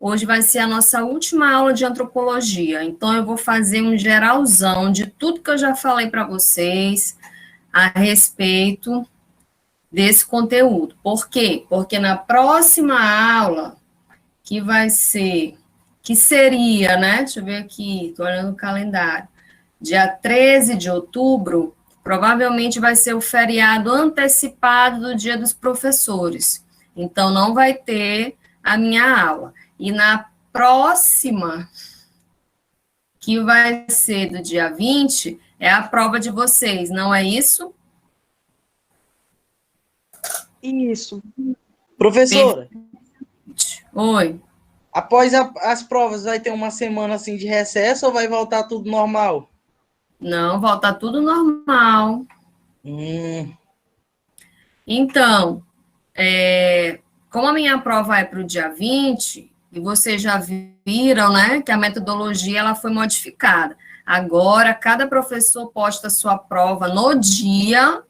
Hoje vai ser a nossa última aula de antropologia, então eu vou fazer um geralzão de tudo que eu já falei para vocês a respeito desse conteúdo. Por quê? Porque na próxima aula, que seria, né? Deixa eu ver aqui, estou olhando o calendário. Dia 13 de outubro, provavelmente vai ser o feriado antecipado do Dia dos Professores. Então, não vai ter a minha aula. E na próxima, que vai ser do dia 20, é a prova de vocês, não é isso? Isso. Professora, Oi. após as provas, vai ter uma semana assim de recesso ou vai voltar tudo normal? Não, volta tudo normal. Então, como a minha prova é para o dia 20, e vocês já viram, né, que a metodologia ela foi modificada. Agora, cada professor posta sua prova no dia, a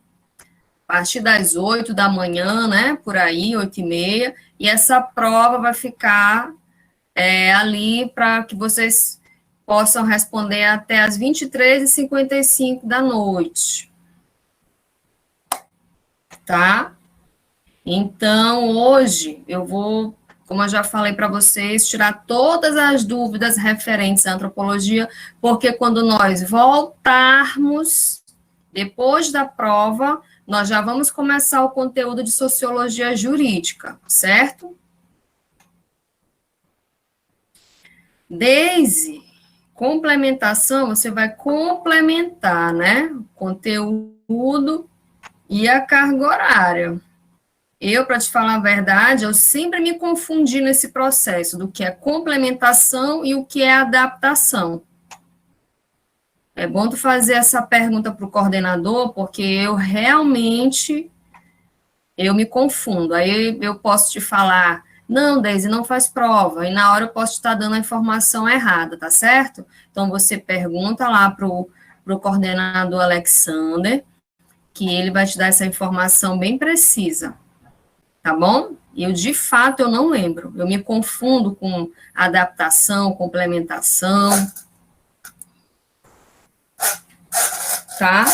partir das 8 da manhã, né, por aí, 8h30, e essa prova vai ficar ali para que vocês possam responder até as 23h55 da noite. Tá? Então, hoje, eu vou, como eu já falei para vocês, tirar todas as dúvidas referentes à antropologia, porque quando nós voltarmos, depois da prova, nós já vamos começar o conteúdo de sociologia jurídica, certo? Desde complementação, você vai complementar, né? O conteúdo e a carga horária. Eu, para te falar a verdade, eu sempre me confundi nesse processo do que é complementação e o que é adaptação. É bom tu fazer essa pergunta para o coordenador, porque eu realmente, eu me confundo. Aí eu posso te falar, não, Deise, não faz prova, e na hora eu posso estar dando a informação errada, tá certo? Então, você pergunta lá para o coordenador Alexander, que ele vai te dar essa informação bem precisa. Tá bom? Eu, de fato, eu não lembro. Eu me confundo com adaptação, complementação. Tá?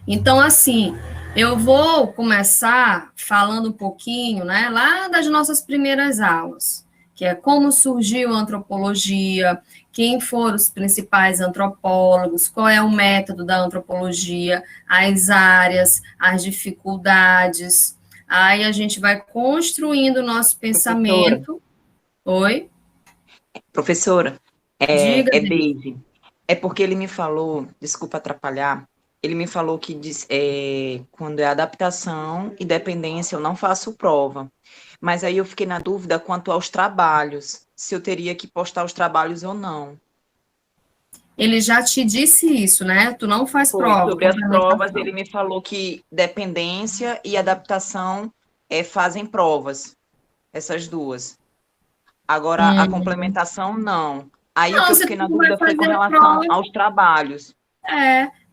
Então, assim, eu vou começar falando um pouquinho, né, lá das nossas primeiras aulas, que é como surgiu a antropologia, quem foram os principais antropólogos, qual é o método da antropologia, as áreas, as dificuldades. Aí a gente vai construindo o nosso pensamento. Oi? Professora, Diga, Deise. É porque ele me falou, desculpa atrapalhar, ele me falou que quando é adaptação e dependência eu não faço prova. Mas aí eu fiquei na dúvida quanto aos trabalhos, se eu teria que postar os trabalhos ou não. Ele já te disse isso, né? Tu não faz prova. Sobre as provas, ele me falou que dependência e adaptação fazem provas, essas duas. Agora, a complementação, não. Aí o que eu fiquei na dúvida foi com relação aos trabalhos.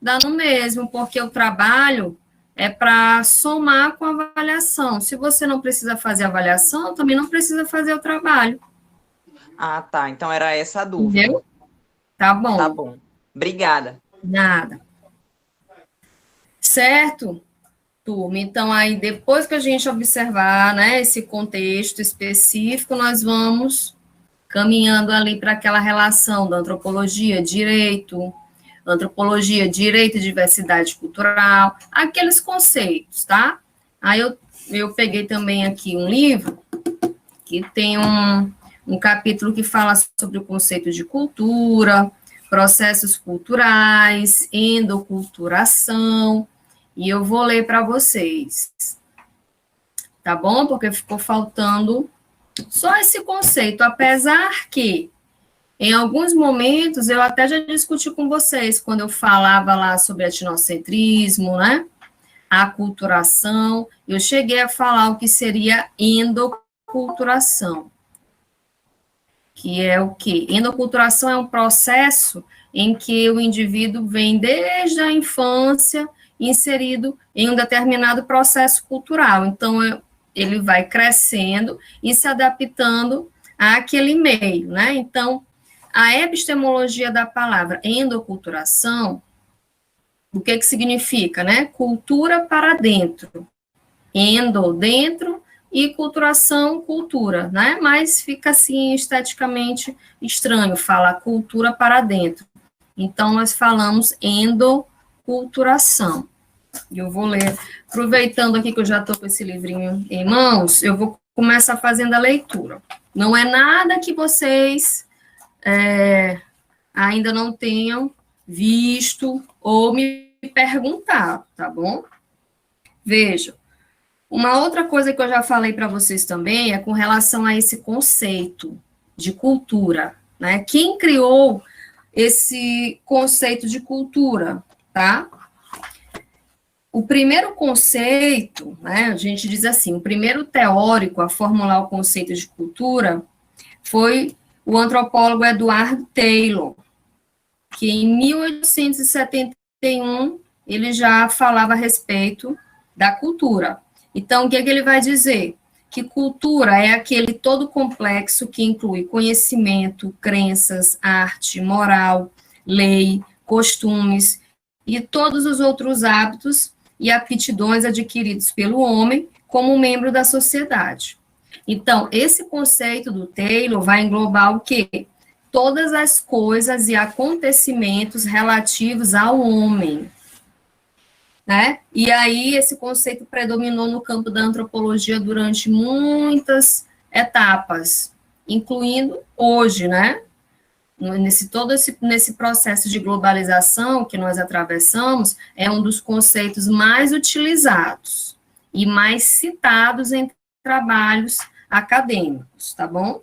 Dá no mesmo, porque o trabalho é para somar com a avaliação. Se você não precisa fazer avaliação, também não precisa fazer o trabalho. Ah, tá. Então era essa a dúvida. Entendeu? Tá bom. Tá bom. Obrigada. Nada. Certo, turma? Então, aí, depois que a gente observar, né, esse contexto específico, nós vamos caminhando ali para aquela relação da antropologia, direito e diversidade cultural, aqueles conceitos, tá? Aí eu peguei também aqui um livro que tem um capítulo que fala sobre o conceito de cultura, processos culturais, endoculturação, e eu vou ler para vocês, tá bom? Porque ficou faltando só esse conceito, apesar que, em alguns momentos, eu até já discuti com vocês, quando eu falava lá sobre etnocentrismo, né? Aculturação, eu cheguei a falar o que seria endoculturação. Que é o quê? Endoculturação é um processo em que o indivíduo vem desde a infância inserido em um determinado processo cultural. Então, ele vai crescendo e se adaptando àquele meio, né? Então, a epistemologia da palavra endoculturação, o que significa, né? Cultura para dentro. Endo, dentro, e culturação, cultura, né? Mas fica assim esteticamente estranho falar cultura para dentro. Então, nós falamos endoculturação. E eu vou ler, aproveitando aqui que eu já estou com esse livrinho em mãos, eu vou começar fazendo a leitura. Não é nada que vocês ainda não tenham visto ou me perguntado, tá bom? Vejam. Uma outra coisa que eu já falei para vocês também é com relação a esse conceito de cultura, né? Quem criou esse conceito de cultura, tá? O primeiro conceito, né, a gente diz assim, o primeiro teórico a formular o conceito de cultura foi o antropólogo Edward Taylor, que em 1871 ele já falava a respeito da cultura. Então, o que ele vai dizer? Que cultura é aquele todo complexo que inclui conhecimento, crenças, arte, moral, lei, costumes e todos os outros hábitos e aptidões adquiridos pelo homem como membro da sociedade. Então, esse conceito do Taylor vai englobar o quê? Todas as coisas e acontecimentos relativos ao homem, né? E aí, esse conceito predominou no campo da antropologia durante muitas etapas, incluindo hoje, né? Nesse processo de globalização que nós atravessamos, é um dos conceitos mais utilizados e mais citados em trabalhos acadêmicos, tá bom?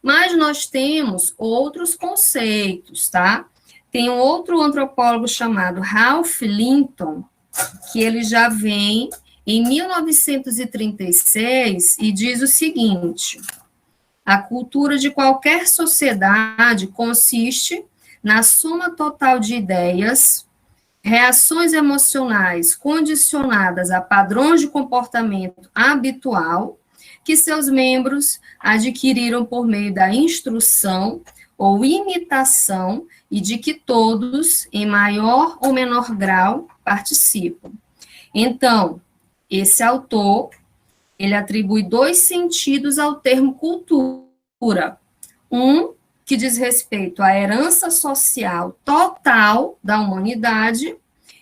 Mas nós temos outros conceitos, tá? Tem um outro antropólogo chamado Ralph Linton, que ele já vem em 1936 e diz o seguinte: a cultura de qualquer sociedade consiste na soma total de ideias, reações emocionais condicionadas a padrões de comportamento habitual que seus membros adquiriram por meio da instrução ou imitação e de que todos, em maior ou menor grau, participam. Então, esse autor, ele atribui dois sentidos ao termo cultura. Um, que diz respeito à herança social total da humanidade,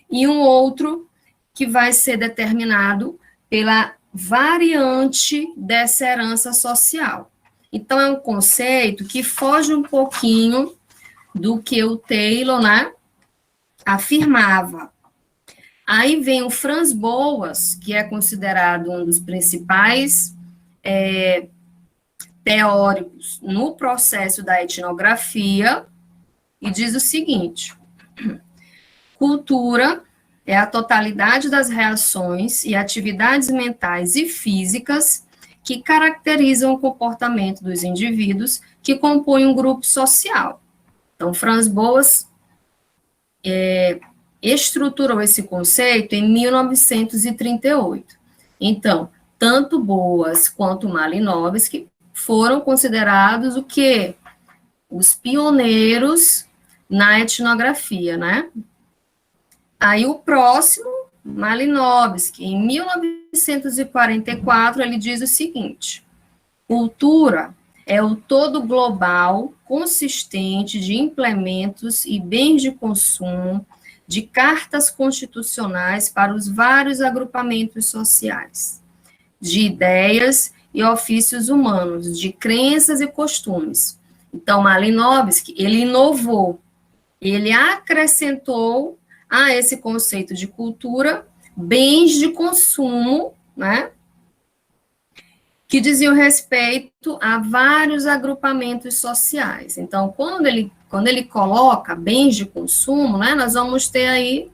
e um outro que vai ser determinado pela variante dessa herança social. Então, é um conceito que foge um pouquinho do que o Taylor, né, afirmava. Aí vem o Franz Boas, que é considerado um dos principais teóricos no processo da etnografia, e diz o seguinte: cultura é a totalidade das reações e atividades mentais e físicas que caracterizam o comportamento dos indivíduos que compõem um grupo social. Então, Franz Boas estruturou esse conceito em 1938. Então, tanto Boas quanto Malinowski foram considerados o quê? Os pioneiros na etnografia, né? Aí o próximo, Malinowski, em 1944, ele diz o seguinte: cultura é o todo global, consistente de implementos e bens de consumo, de cartas constitucionais para os vários agrupamentos sociais, de ideias e ofícios humanos, de crenças e costumes. Então, Malinowski, ele inovou, ele acrescentou a esse conceito de cultura bens de consumo, né, que diziam respeito a vários agrupamentos sociais. Então, quando ele coloca bens de consumo, né, nós vamos ter aí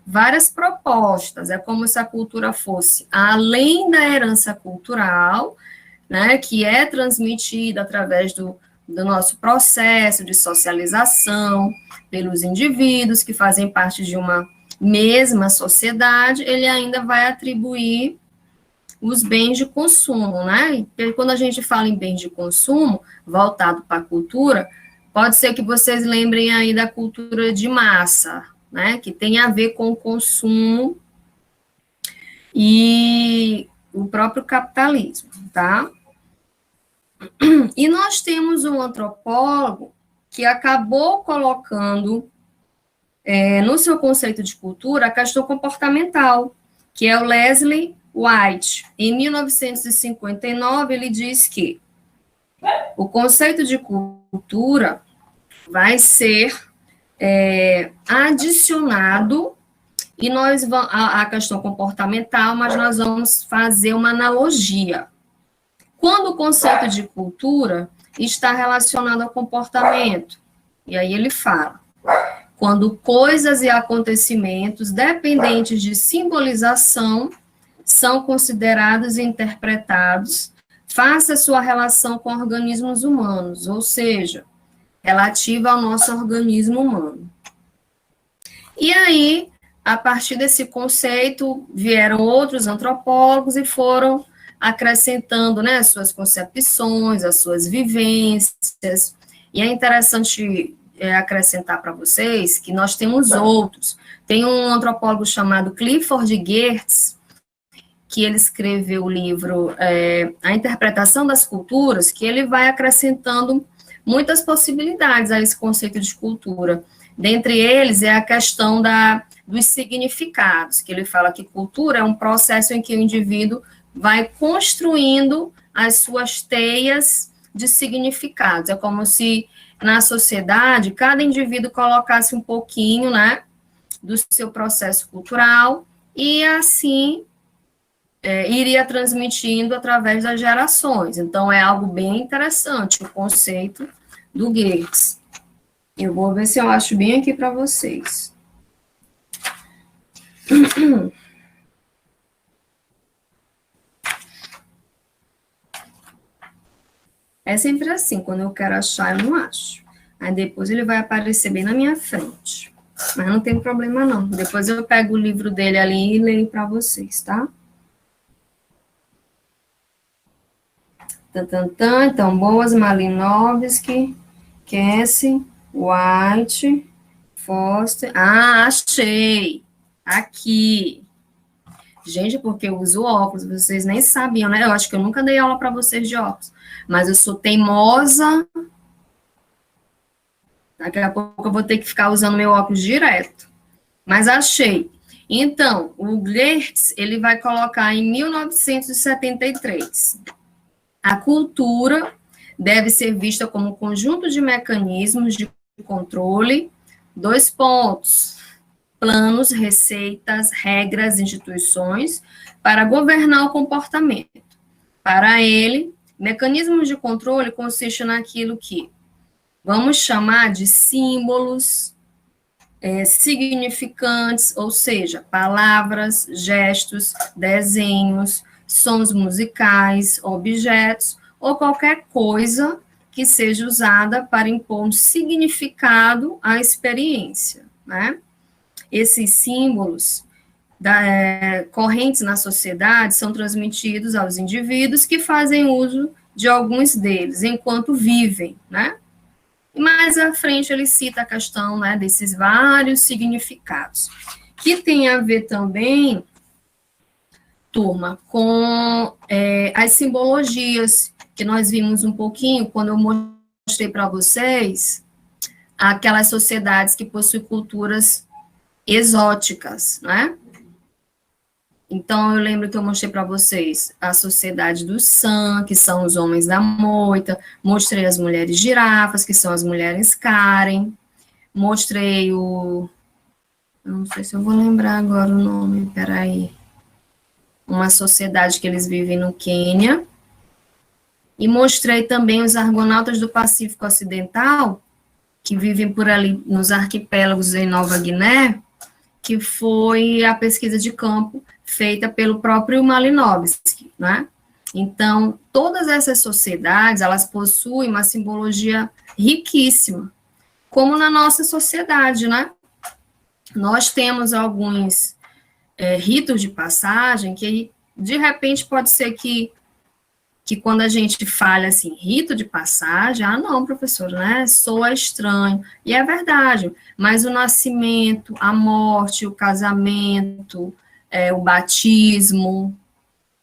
várias propostas. É como se a cultura fosse além da herança cultural, né, que é transmitida através do nosso processo de socialização pelos indivíduos que fazem parte de uma mesma sociedade, ele ainda vai atribuir os bens de consumo, né? E quando a gente fala em bens de consumo, voltado para a cultura, pode ser que vocês lembrem aí da cultura de massa, né? Que tem a ver com o consumo e o próprio capitalismo, tá? E nós temos um antropólogo que acabou colocando no seu conceito de cultura a questão comportamental, que é o Leslie White. Em 1959, ele diz que o conceito de cultura vai ser adicionado, e nós vamos, a questão comportamental, mas nós vamos fazer uma analogia. Quando o conceito de cultura está relacionado ao comportamento, e aí ele fala, quando coisas e acontecimentos dependentes de simbolização são considerados e interpretados face à sua relação com organismos humanos, ou seja, relativa ao nosso organismo humano. E aí, a partir desse conceito, vieram outros antropólogos e foram acrescentando, né, as suas concepções, as suas vivências, e é interessante acrescentar para vocês que nós temos outros. Tem um antropólogo chamado Clifford Geertz, que ele escreveu o livro A Interpretação das Culturas, que ele vai acrescentando muitas possibilidades a esse conceito de cultura. Dentre eles é a questão dos significados, que ele fala que cultura é um processo em que o indivíduo vai construindo as suas teias de significados. É como se, na sociedade, cada indivíduo colocasse um pouquinho, né, do seu processo cultural, e assim iria transmitindo através das gerações. Então, é algo bem interessante, o conceito do Geertz. Eu vou ver se eu acho bem aqui para vocês. É sempre assim, quando eu quero achar, eu não acho. Aí depois ele vai aparecer bem na minha frente. Mas não tem problema não. Depois eu pego o livro dele ali e leio para vocês, tá? Então, Boas, Malinowski, Cassie, White, Foster. Ah, achei! Aqui. Gente, porque eu uso óculos, vocês nem sabiam, né? Eu acho que eu nunca dei aula para vocês de óculos. Mas eu sou teimosa. Daqui a pouco eu vou ter que ficar usando meu óculos direto. Mas achei. Então, o Geertz, ele vai colocar em 1973. A cultura deve ser vista como um conjunto de mecanismos de controle, 2 pontos, planos, receitas, regras, instituições, para governar o comportamento. Para ele, mecanismos de controle consistem naquilo que vamos chamar de símbolos, significantes, ou seja, palavras, gestos, desenhos, sons musicais, objetos, ou qualquer coisa que seja usada para impor um significado à experiência, né? Esses símbolos correntes na sociedade são transmitidos aos indivíduos que fazem uso de alguns deles enquanto vivem, né? E mais à frente ele cita a questão, né, desses vários significados, que tem a ver também, turma, com as simbologias, que nós vimos um pouquinho quando eu mostrei para vocês aquelas sociedades que possuem culturas exóticas, né? Então, eu lembro que eu mostrei para vocês a sociedade do San, que são os homens da moita, mostrei as mulheres girafas, que são as mulheres Karen, mostrei não sei se eu vou lembrar agora o nome, peraí, uma sociedade que eles vivem no Quênia, e mostrei também os argonautas do Pacífico Ocidental, que vivem por ali nos arquipélagos em Nova Guiné, que foi a pesquisa de campo feita pelo próprio Malinowski, né? Então, todas essas sociedades, elas possuem uma simbologia riquíssima, como na nossa sociedade, né? Nós temos alguns ritos de passagem que de repente pode ser que quando a gente fala assim, rito de passagem, não, professor, né, soa estranho, e é verdade, mas o nascimento, a morte, o casamento, o batismo,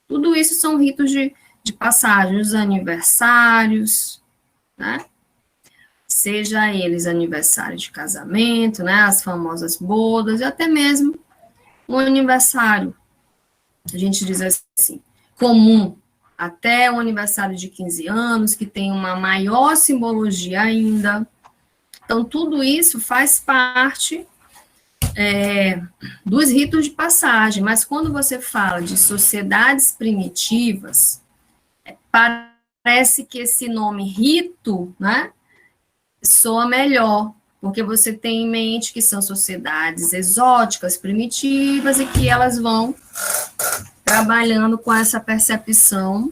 tudo isso são ritos de passagem, os aniversários, né, seja eles aniversário de casamento, né, as famosas bodas, e até mesmo um aniversário, a gente diz assim, comum, até o aniversário de 15 anos, que tem uma maior simbologia ainda. Então, tudo isso faz parte dos ritos de passagem, mas quando você fala de sociedades primitivas, parece que esse nome rito, né, soa melhor, porque você tem em mente que são sociedades exóticas, primitivas, e que elas vão trabalhando com essa percepção,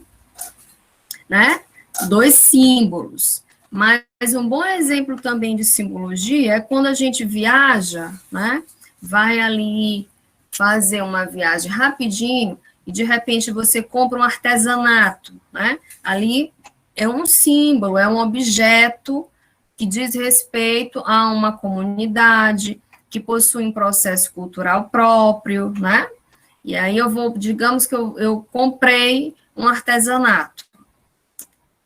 né, dos símbolos. Mas um bom exemplo também de simbologia é quando a gente viaja, né, vai ali fazer uma viagem rapidinho e de repente você compra um artesanato, né, ali é um símbolo, é um objeto que diz respeito a uma comunidade, que possui um processo cultural próprio, né, e aí digamos que eu comprei um artesanato,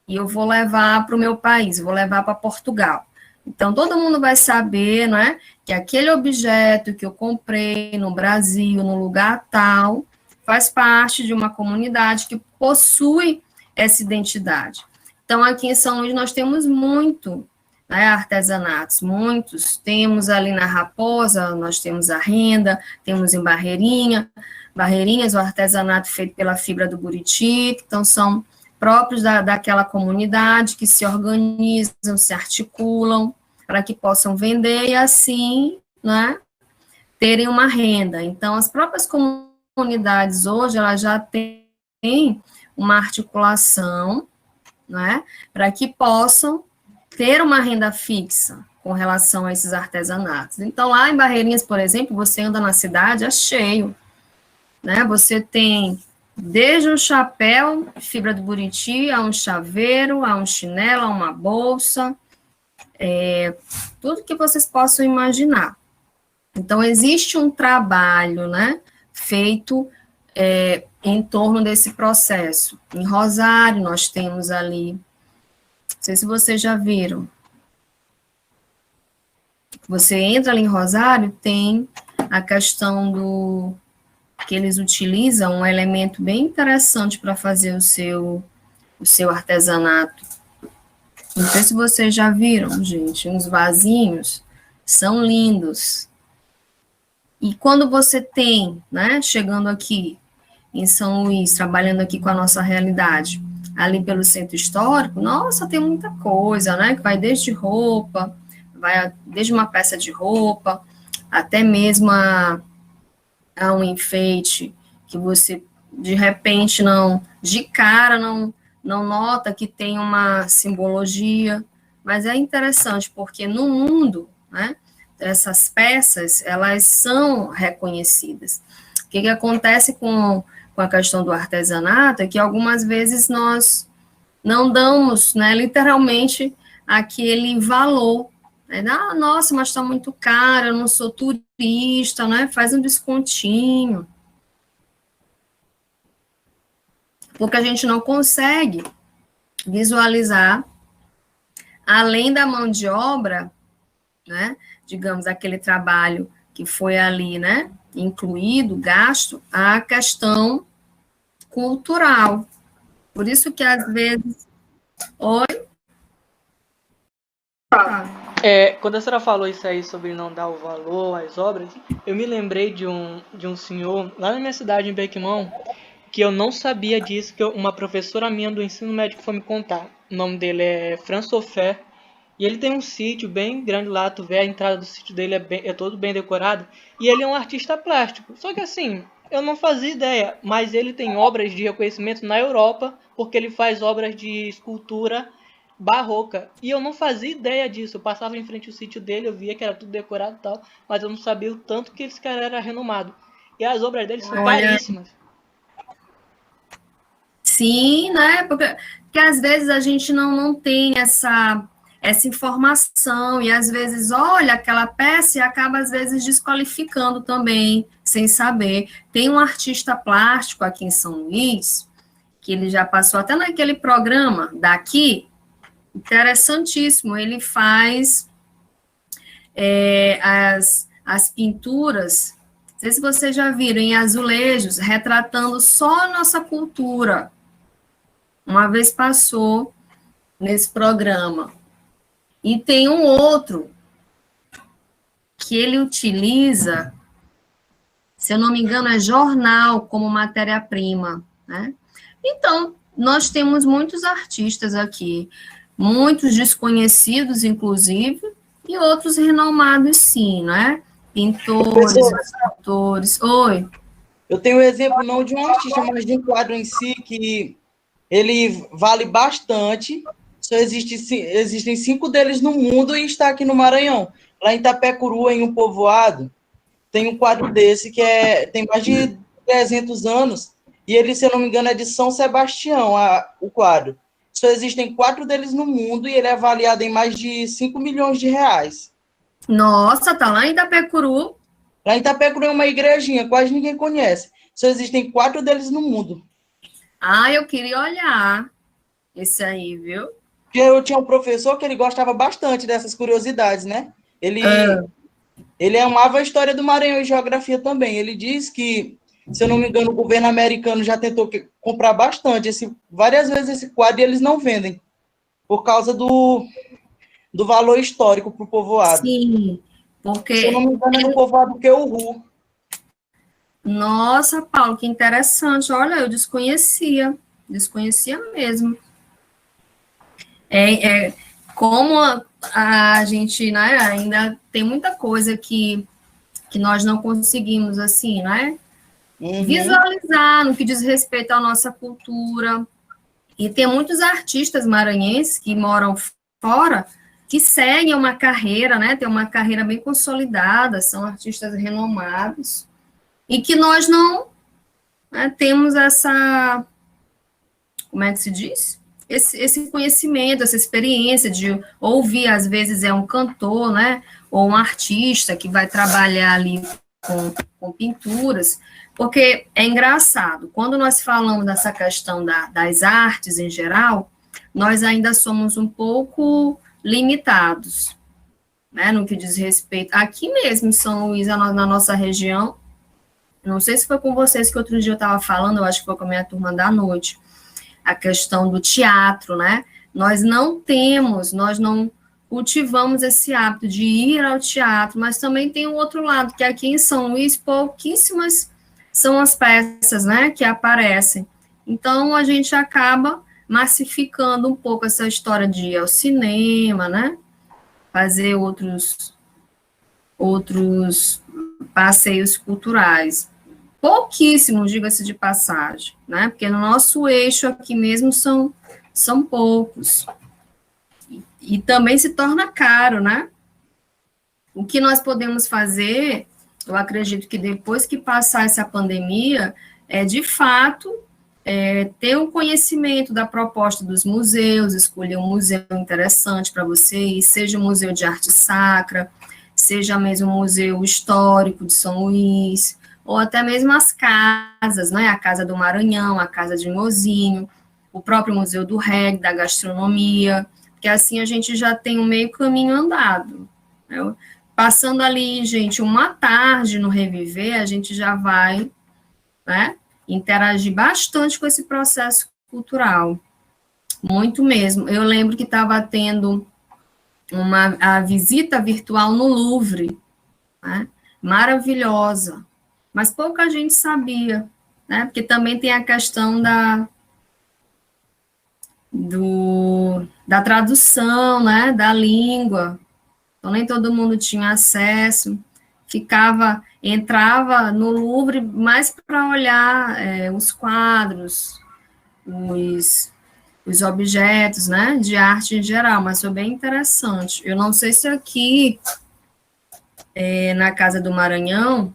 e eu vou levar para o meu país, vou levar para Portugal. Então, todo mundo vai saber, não é, que aquele objeto que eu comprei no Brasil, no lugar tal, faz parte de uma comunidade que possui essa identidade. Então, aqui em São Luís, nós temos muito, né, artesanatos, muitos. Temos ali na Raposa, nós temos a renda, temos em Barreirinhas, o artesanato feito pela fibra do Buriti, então são próprios daquela comunidade, que se organizam, se articulam, para que possam vender e assim, né, terem uma renda. Então, as próprias comunidades hoje, elas já têm uma articulação, né, para que possam ter uma renda fixa com relação a esses artesanatos. Então, lá em Barreirinhas, por exemplo, você anda na cidade, é cheio, né, você tem desde um chapéu, fibra do Buriti, a um chaveiro, a um chinelo, a uma bolsa, tudo que vocês possam imaginar. Então, existe um trabalho, né, feito em torno desse processo. Em Rosário, nós temos ali, não sei se vocês já viram, você entra ali em Rosário, tem a questão que eles utilizam um elemento bem interessante para fazer o seu artesanato. Não sei se vocês já viram, gente, uns vasinhos, são lindos. E quando você tem, né, chegando aqui em São Luís, trabalhando aqui com a nossa realidade, ali pelo centro histórico, nossa, tem muita coisa, né, que vai desde roupa, vai desde uma peça de roupa, até mesmo a um enfeite que você, de repente, de cara, não nota que tem uma simbologia, mas é interessante, porque no mundo, né, essas peças, elas são reconhecidas. O que acontece com a questão do artesanato é que algumas vezes nós não damos, né, literalmente, aquele valor. Nossa, mas está muito caro, eu não sou turista, né? Faz um descontinho. Porque a gente não consegue visualizar, além da mão de obra, né? Digamos, aquele trabalho que foi ali, né? Incluído, gasto, a questão cultural. Por isso que, às vezes... Oi? Quando a senhora falou isso aí sobre não dar o valor às obras, eu me lembrei de um senhor lá na minha cidade, em Bequimão, que eu não sabia disso, que uma professora minha do ensino médio foi me contar. O nome dele é François, e ele tem um sítio bem grande lá, tu vê a entrada do sítio dele é todo bem decorado, e ele é um artista plástico. Só que assim, eu não fazia ideia, mas ele tem obras de reconhecimento na Europa, porque ele faz obras de escultura barroca. E eu não fazia ideia disso. Eu passava em frente ao sítio dele, eu via que era tudo decorado e tal, mas eu não sabia o tanto que esse cara era renomado. E as obras dele são caríssimas. Sim, né? Porque às vezes a gente não tem essa informação, e às vezes olha aquela peça e acaba, às vezes, desqualificando também, sem saber. Tem um artista plástico aqui em São Luís, que ele já passou até naquele programa daqui, interessantíssimo, ele faz as pinturas, não sei se vocês já viram, em azulejos, retratando só a nossa cultura. Uma vez passou nesse programa. E tem um outro que ele utiliza, se eu não me engano, é jornal como matéria-prima, né? Então, nós temos muitos artistas aqui, muitos desconhecidos, inclusive, e outros renomados, sim, né? Pintores, escultores. Oi. Eu tenho um exemplo não de um artista, mas de um quadro em si que ele vale bastante. Só existem 5 deles no mundo e está aqui no Maranhão. Lá em Itapecuru, em um povoado, tem um quadro desse que tem mais de 300 anos, e ele, se eu não me engano, é de São Sebastião, o quadro. Só existem 4 deles no mundo e ele é avaliado em mais de 5 milhões de reais. Nossa, tá lá em Itapecuru. Lá em Itapecuru é uma igrejinha, quase ninguém conhece. Só existem 4 deles no mundo. Ah, eu queria olhar esse aí, viu? Porque eu tinha um professor que ele gostava bastante dessas curiosidades, né? Ele amava a história do Maranhão e geografia também. Ele diz que, se eu não me engano, o governo americano já tentou comprar bastante, várias vezes esse quadro, e eles não vendem, por causa do valor histórico para o povoado. Sim, porque... Se eu não me engano, é do povoado Queuru. Nossa, Paulo, que interessante. Olha, eu desconhecia mesmo. Como a gente, né, ainda tem muita coisa que nós não conseguimos, assim, né, visualizar no que diz respeito à nossa cultura. E tem muitos artistas maranhenses que moram fora, que seguem uma carreira, né, tem uma carreira bem consolidada, são artistas renomados, e que nós não, né, temos essa, como é que se diz? Esse conhecimento, essa experiência de ouvir, às vezes é um cantor, né, ou um artista que vai trabalhar ali com pinturas, porque é engraçado, quando nós falamos dessa questão das artes em geral, nós ainda somos um pouco limitados, né, no que diz respeito, aqui mesmo em São Luís, na nossa região, não sei se foi com vocês que outro dia eu estava falando, eu acho que foi com a minha turma da noite, a questão do teatro, né? Nós não cultivamos esse hábito de ir ao teatro, mas também tem o outro lado, que aqui em São Luís, pouquíssimas são as peças, né, que aparecem. Então, a gente acaba massificando um pouco essa história de ir ao cinema, né, fazer outros passeios culturais. Pouquíssimos, diga-se de passagem, né? Porque no nosso eixo aqui mesmo são poucos. E também se torna caro, né? O que nós podemos fazer, eu acredito que depois que passar essa pandemia, de fato, ter um conhecimento da proposta dos museus, escolher um museu interessante para você ir, seja o Museu de Arte Sacra, seja mesmo o Museu Histórico de São Luís, ou até mesmo as casas, né? A Casa do Maranhão, a Casa de Mozinho, o próprio Museu do Reggae, da Gastronomia, que assim a gente já tem um meio caminho andado, né? Passando ali, gente, uma tarde no Reviver, a gente já vai, né, interagir bastante com esse processo cultural, muito mesmo. Eu lembro que estava tendo a visita virtual no Louvre, né, maravilhosa, mas pouca gente sabia, né, porque também tem a questão da tradução, né, da língua, então nem todo mundo tinha acesso, entrava no Louvre mais para olhar os quadros, os objetos, né, de arte em geral, mas foi bem interessante. Eu não sei se aqui, na Casa do Maranhão,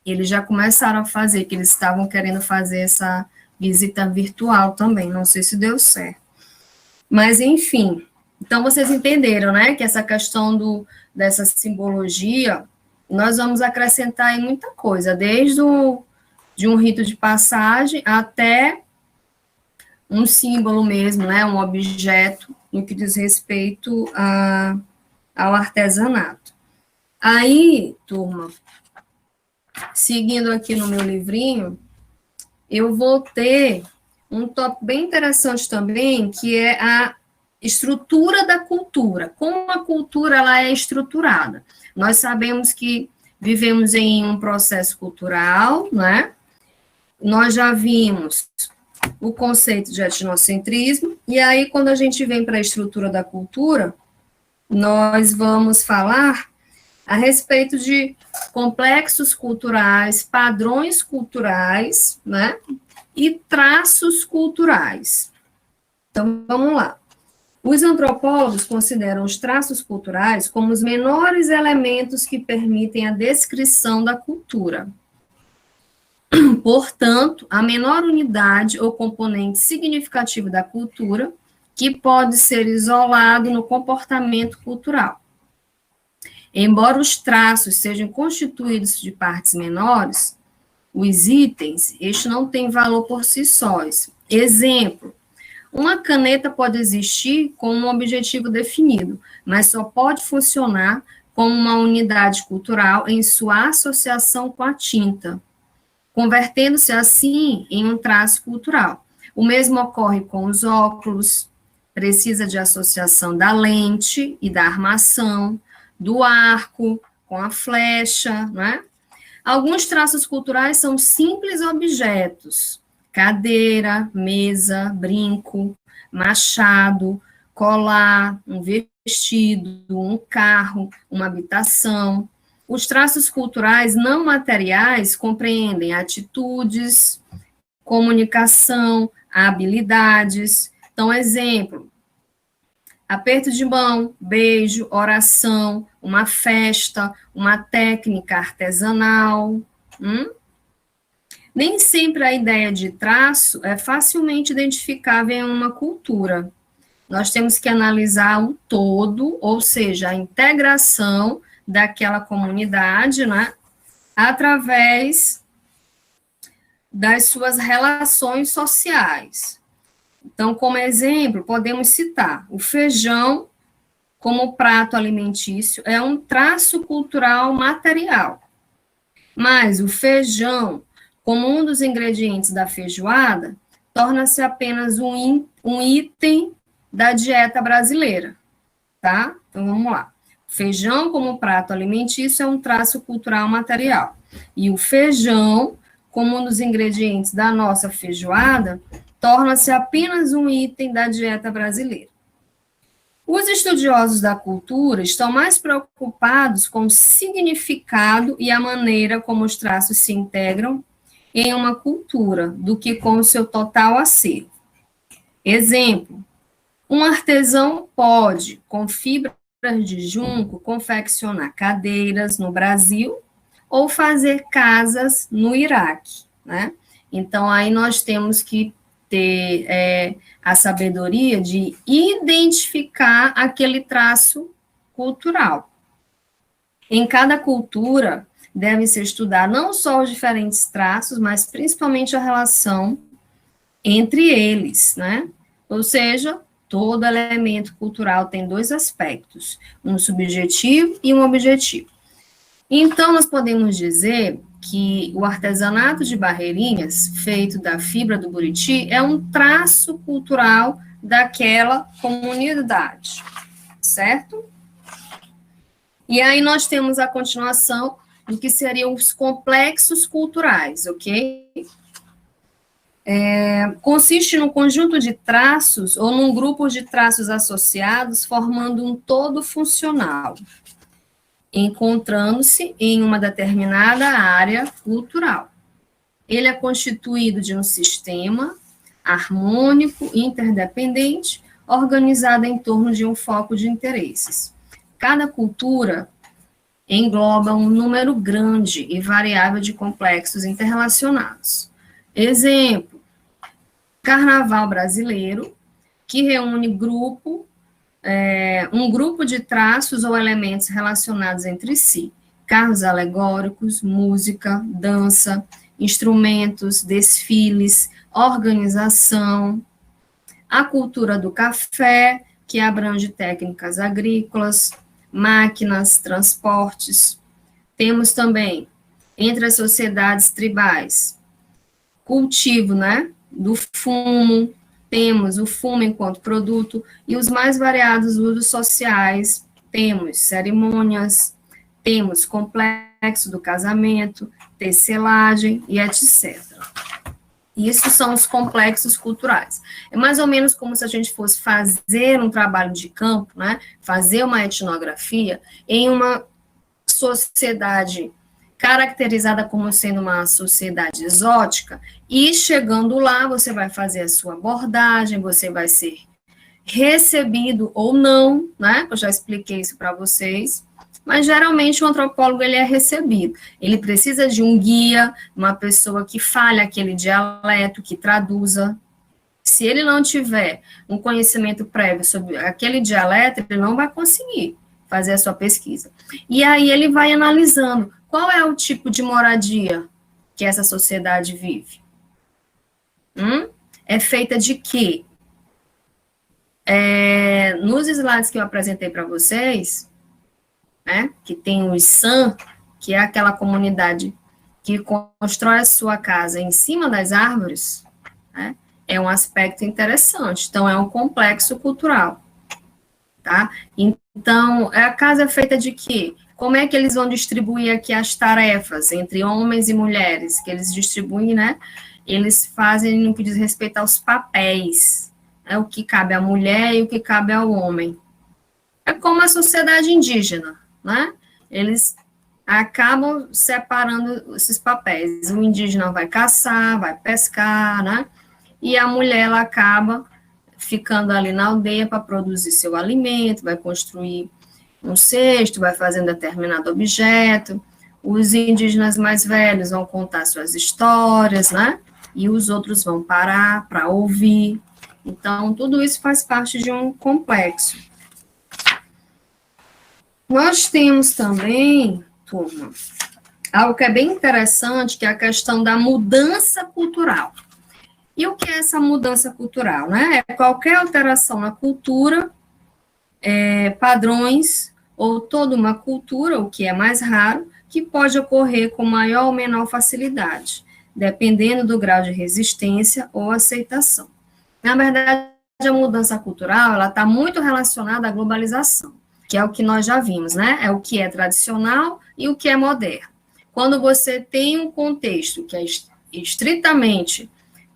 eles já começaram a fazer, que eles estavam querendo fazer essa visita virtual também, não sei se deu certo. Mas, enfim, então vocês entenderam, né, que essa questão dessa simbologia, nós vamos acrescentar em muita coisa, desde de um rito de passagem até um símbolo mesmo, né, um objeto no que diz respeito ao artesanato. Aí, turma, seguindo aqui no meu livrinho, eu vou ter um tópico bem interessante também, que é a estrutura da cultura. Como a cultura ela é estruturada. Nós sabemos que vivemos em um processo cultural, né? Nós já vimos o conceito de etnocentrismo, e aí, quando a gente vem para a estrutura da cultura, nós vamos falar a respeito de complexos culturais, padrões culturais, né, e traços culturais. Então, vamos lá. Os antropólogos consideram os traços culturais como os menores elementos que permitem a descrição da cultura. Portanto, a menor unidade ou componente significativo da cultura que pode ser isolado no comportamento cultural. Embora os traços sejam constituídos de partes menores, os itens, este não tem valor por si sós. Exemplo, uma caneta pode existir com um objetivo definido, mas só pode funcionar como uma unidade cultural em sua associação com a tinta, convertendo-se assim em um traço cultural. O mesmo ocorre com os óculos, precisa de associação da lente e da armação, do arco com a flecha, né? Alguns traços culturais são simples objetos, cadeira, mesa, brinco, machado, colar, um vestido, um carro, uma habitação. Os traços culturais não materiais compreendem atitudes, comunicação, habilidades. Então, exemplo, aperto de mão, beijo, oração, uma festa, uma técnica artesanal. Nem sempre a ideia de traço é facilmente identificável em uma cultura. Nós temos que analisar o todo, ou seja, a integração daquela comunidade, né, através das suas relações sociais. Então, como exemplo, podemos citar o feijão como prato alimentício, é um traço cultural material. Mas o feijão, como um dos ingredientes da feijoada, torna-se apenas um item da dieta brasileira, tá? Então, vamos lá. Feijão como prato alimentício é um traço cultural material. E o feijão, como um dos ingredientes da nossa feijoada, torna-se apenas um item da dieta brasileira. Os estudiosos da cultura estão mais preocupados com o significado e a maneira como os traços se integram em uma cultura do que com o seu total acervo. Exemplo, um artesão pode, com fibras de junco, confeccionar cadeiras no Brasil ou fazer casas no Iraque, né? Então, aí nós temos que ter a sabedoria de identificar aquele traço cultural. Em cada cultura, deve-se estudar não só os diferentes traços, mas principalmente a relação entre eles, né? Ou seja, todo elemento cultural tem dois aspectos, um subjetivo e um objetivo. Então, nós podemos dizer que o artesanato de barreirinhas, feito da fibra do buriti, é um traço cultural daquela comunidade, certo? E aí nós temos a continuação do que seriam os complexos culturais, ok? Consiste num conjunto de traços ou num grupo de traços associados formando um todo funcional, encontrando-se em uma determinada área cultural. Ele é constituído de um sistema harmônico, interdependente, organizado em torno de um foco de interesses. Cada cultura engloba um número grande e variável de complexos interrelacionados. Exemplo, carnaval brasileiro, que reúne um grupo de traços ou elementos relacionados entre si, carros alegóricos, música, dança, instrumentos, desfiles, organização, a cultura do café, que abrange técnicas agrícolas, máquinas, transportes. Temos também, entre as sociedades tribais, cultivo, né, do fumo, temos o fumo enquanto produto, e os mais variados usos sociais, temos cerimônias, temos complexo do casamento, tecelagem e etc. Isso são os complexos culturais. É mais ou menos como se a gente fosse fazer um trabalho de campo, né, fazer uma etnografia em uma sociedade caracterizada como sendo uma sociedade exótica, e chegando lá, você vai fazer a sua abordagem, você vai ser recebido ou não, né? Eu já expliquei isso para vocês, mas geralmente o antropólogo ele é recebido. Ele precisa de um guia, uma pessoa que fale aquele dialeto, que traduza. Se ele não tiver um conhecimento prévio sobre aquele dialeto, ele não vai conseguir fazer a sua pesquisa. E aí ele vai analisando qual é o tipo de moradia que essa sociedade vive. É feita de quê? Nos slides que eu apresentei para vocês, né, que tem o ISAM, que é aquela comunidade que constrói a sua casa em cima das árvores, né, é um aspecto interessante. Então, é um complexo cultural. Tá? Então, a casa é feita de quê? Como é que eles vão distribuir aqui as tarefas entre homens e mulheres? Que eles distribuem, né? Eles fazem no que diz respeito aos papéis, né? O que cabe à mulher e o que cabe ao homem. É como a sociedade indígena, né? Eles acabam separando esses papéis. O indígena vai caçar, vai pescar, né? E a mulher, ela acaba ficando ali na aldeia para produzir seu alimento, vai construir um cesto, vai fazendo determinado objeto. Os indígenas mais velhos vão contar suas histórias, né? E os outros vão parar para ouvir. Então, tudo isso faz parte de um complexo. Nós temos também, turma, algo que é bem interessante, que é a questão da mudança cultural. E o que é essa mudança cultural, né? É qualquer alteração na cultura, padrões, ou toda uma cultura, o que é mais raro, que pode ocorrer com maior ou menor facilidade, dependendo do grau de resistência ou aceitação. Na verdade, a mudança cultural, ela está muito relacionada à globalização, que é o que nós já vimos, né? É o que é tradicional e o que é moderno. Quando você tem um contexto que é estritamente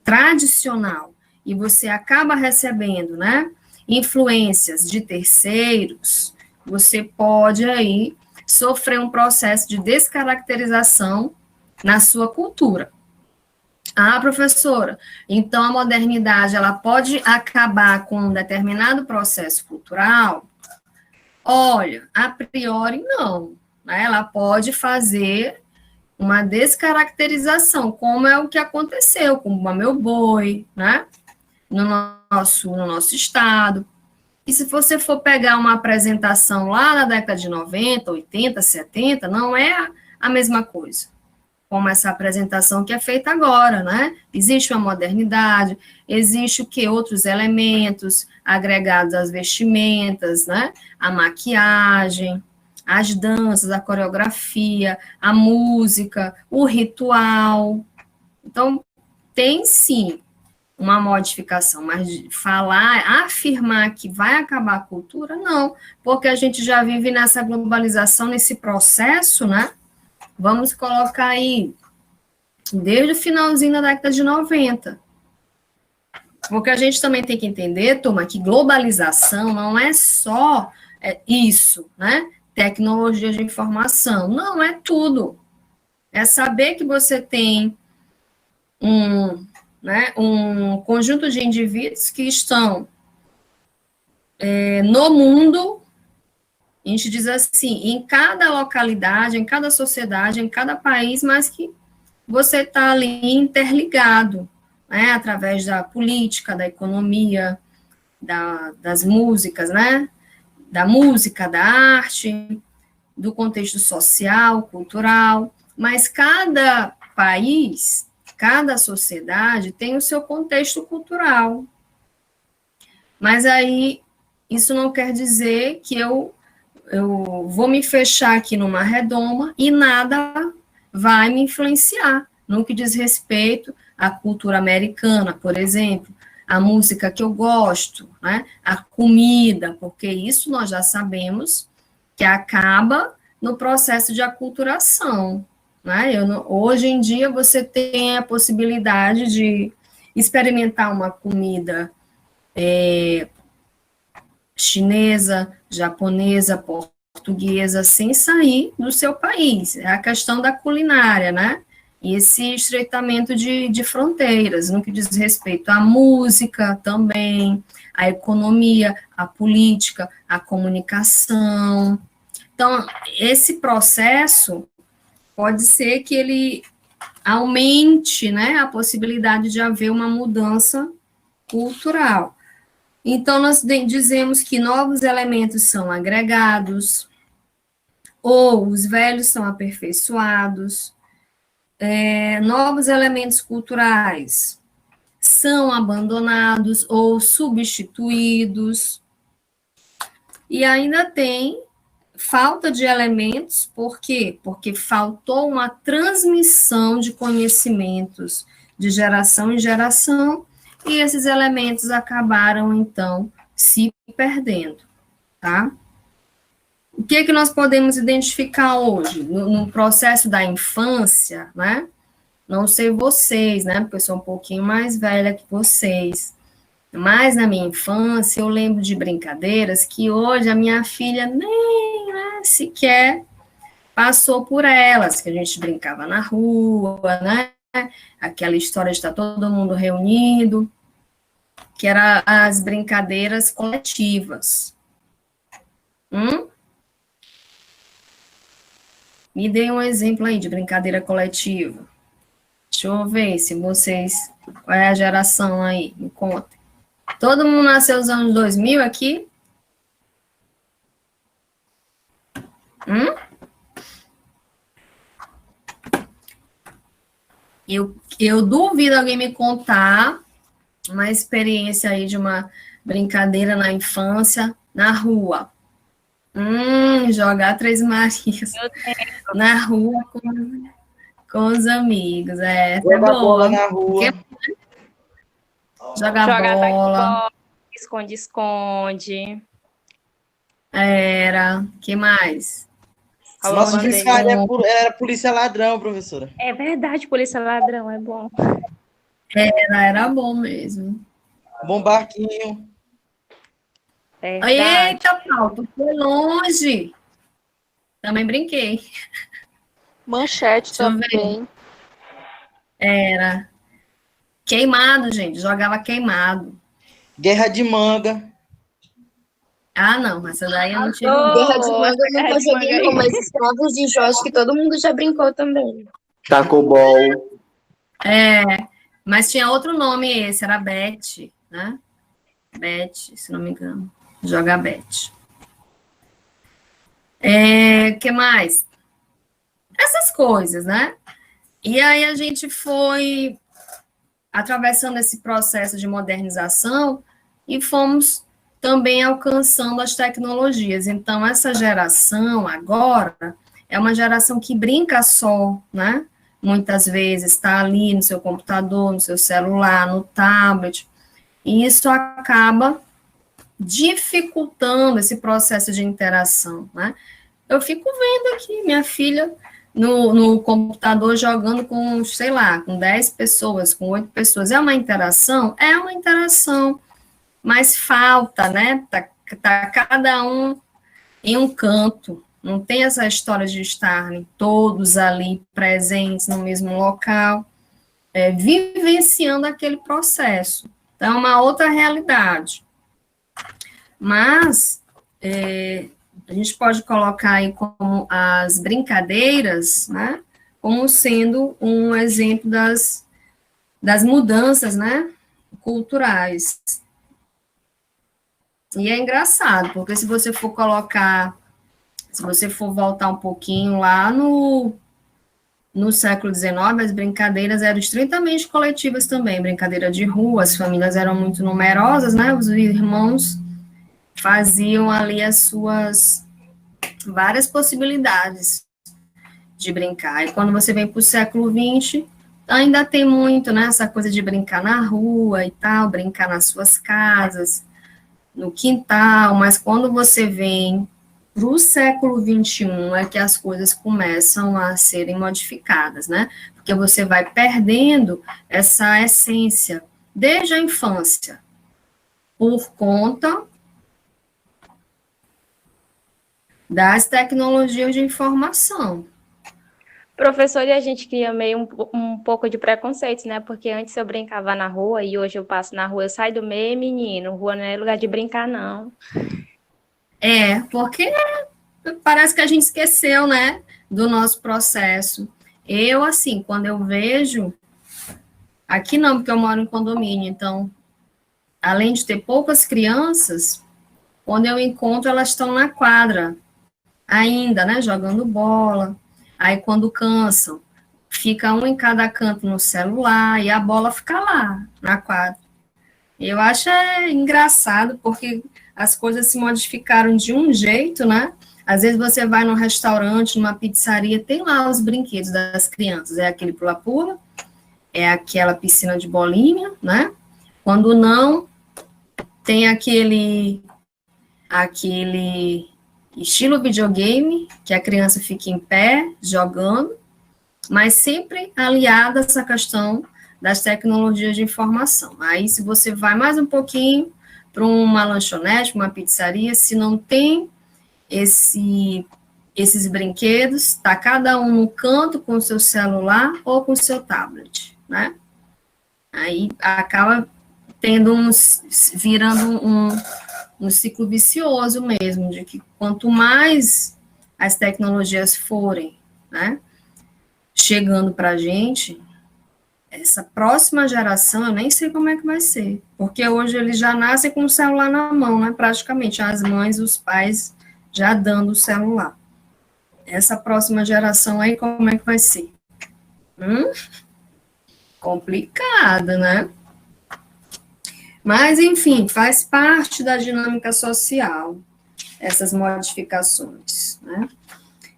tradicional, e você acaba recebendo, né, influências de terceiros, você pode aí sofrer um processo de descaracterização na sua cultura. Ah, professora, então a modernidade, ela pode acabar com um determinado processo cultural? Olha, a priori não, né? Ela pode fazer uma descaracterização, como é o que aconteceu com o Mameu Boi, né, no nosso estado. E se você for pegar uma apresentação lá na década de 90, 80, 70, não é a mesma coisa, como essa apresentação que é feita agora, né? Existe uma modernidade, existe o que? Outros elementos agregados às vestimentas, né? A maquiagem, as danças, a coreografia, a música, o ritual. Então, tem sim uma modificação, mas afirmar que vai acabar a cultura, não, porque a gente já vive nessa globalização, nesse processo, né? Vamos colocar aí, desde o finalzinho da década de 90. Porque a gente também tem que entender, turma, que globalização não é só isso, né? Tecnologia de informação. Não, é tudo. É saber que você tem um conjunto de indivíduos que estão no mundo, a gente diz assim, em cada localidade, em cada sociedade, em cada país, mas que você está ali interligado. né, através da política, da economia, das músicas, né, da música, da arte, do contexto social, cultural, mas cada país, cada sociedade tem o seu contexto cultural. Mas aí, isso não quer dizer que eu vou me fechar aqui numa redoma e nada vai me influenciar no que diz respeito à cultura americana, por exemplo, a música que eu gosto, né? A comida, porque isso nós já sabemos que acaba no processo de aculturação, né? Hoje em dia você tem a possibilidade de experimentar uma comida chinesa, japonesa, portuguesa, sem sair do seu país. É a questão da culinária, né? E esse estreitamento de fronteiras, no que diz respeito à música também, à economia, à política, à comunicação. Então, esse processo pode ser que ele aumente, né, a possibilidade de haver uma mudança cultural. Então, nós dizemos que novos elementos são agregados, ou os velhos são aperfeiçoados, novos elementos culturais são abandonados ou substituídos, e ainda tem falta de elementos, por quê? Porque faltou uma transmissão de conhecimentos de geração em geração, e esses elementos acabaram, então, se perdendo, tá? O que nós podemos identificar hoje? No processo da infância, né? Não sei vocês, né? Porque eu sou um pouquinho mais velha que vocês. Mas na minha infância, eu lembro de brincadeiras que hoje a minha filha nem, né, sequer passou por elas, que a gente brincava na rua, né? Aquela história de estar todo mundo reunido, que eram as brincadeiras coletivas. Me dê um exemplo aí de brincadeira coletiva. Deixa eu ver se vocês... Qual é a geração aí? Me contem. Todo mundo nasceu nos anos 2000 aqui? Eu duvido alguém me contar uma experiência aí de uma brincadeira na infância, na rua. Jogar Três Marias na rua com os amigos. Jogar bola na rua. Jogar bola. Esconde-esconde. Que mais? Nosso adversário era polícia ladrão, professora. É verdade, polícia ladrão, é bom. Era bom mesmo. Bom barquinho. Eita, Paulo, tu foi longe. Também brinquei. Manchete também. Era. Queimado, gente. Jogava queimado. Guerra de manga. Ah, não. Essa daí eu não tive. Guerra de manga eu nunca joguei, não, mas escravos de Jó, acho que todo mundo já brincou também. Tacobol. Mas tinha outro nome esse, era Bete, né? Bete, se não me engano. Joga Bete. Que mais? Essas coisas, né? E aí a gente foi atravessando esse processo de modernização e fomos também alcançando as tecnologias. Então, essa geração agora é uma geração que brinca só, né? Muitas vezes está ali no seu computador, no seu celular, no tablet, e isso acaba dificultando esse processo de interação, né? Eu fico vendo aqui minha filha no computador jogando com, sei lá, com 10 pessoas, com 8 pessoas. É uma interação? É uma interação, mas falta, né? Tá cada um em um canto. Não tem essa história de estarem todos ali presentes no mesmo local, vivenciando aquele processo. Então, é uma outra realidade. Mas a gente pode colocar aí como as brincadeiras, né, como sendo um exemplo das mudanças, né, culturais. E é engraçado, porque se você for voltar um pouquinho lá no século XIX, as brincadeiras eram estritamente coletivas também, brincadeira de rua, as famílias eram muito numerosas, né, os irmãos faziam ali as suas várias possibilidades de brincar. E quando você vem para o século XX, ainda tem muito, né, essa coisa de brincar na rua e tal, brincar nas suas casas, no quintal, mas quando você vem para o século XXI é que as coisas começam a serem modificadas, né? Porque você vai perdendo essa essência desde a infância, por conta das tecnologias de informação. Professor, e a gente cria meio um pouco de preconceito, né? Porque antes eu brincava na rua e hoje eu passo na rua, eu saio do meio, menino, rua não é lugar de brincar, não. Porque parece que a gente esqueceu, né, do nosso processo. Eu, assim, quando eu vejo, aqui não, porque eu moro em condomínio, então, além de ter poucas crianças, quando eu encontro, elas estão na quadra, ainda, né, jogando bola. Aí, quando cansam, fica um em cada canto no celular e a bola fica lá, na quadra. Eu acho engraçado, porque as coisas se modificaram de um jeito, né? Às vezes você vai num restaurante, numa pizzaria, tem lá os brinquedos das crianças, é aquele pula-pula, é aquela piscina de bolinha, né? Quando não, tem aquele estilo videogame, que a criança fica em pé, jogando, mas sempre aliada a essa questão das tecnologias de informação. Aí, se você vai mais um pouquinho para uma lanchonete, uma pizzaria, se não tem esses brinquedos, está cada um no canto com o seu celular ou com o seu tablet, né? Aí acaba virando um ciclo vicioso mesmo, de que quanto mais as tecnologias forem, né, chegando para a gente, essa próxima geração, eu nem sei como é que vai ser, porque hoje eles já nascem com o celular na mão, né, praticamente, as mães, os pais já dando o celular. Essa próxima geração aí, como é que vai ser? Complicado, né? Mas, enfim, faz parte da dinâmica social, essas modificações, né?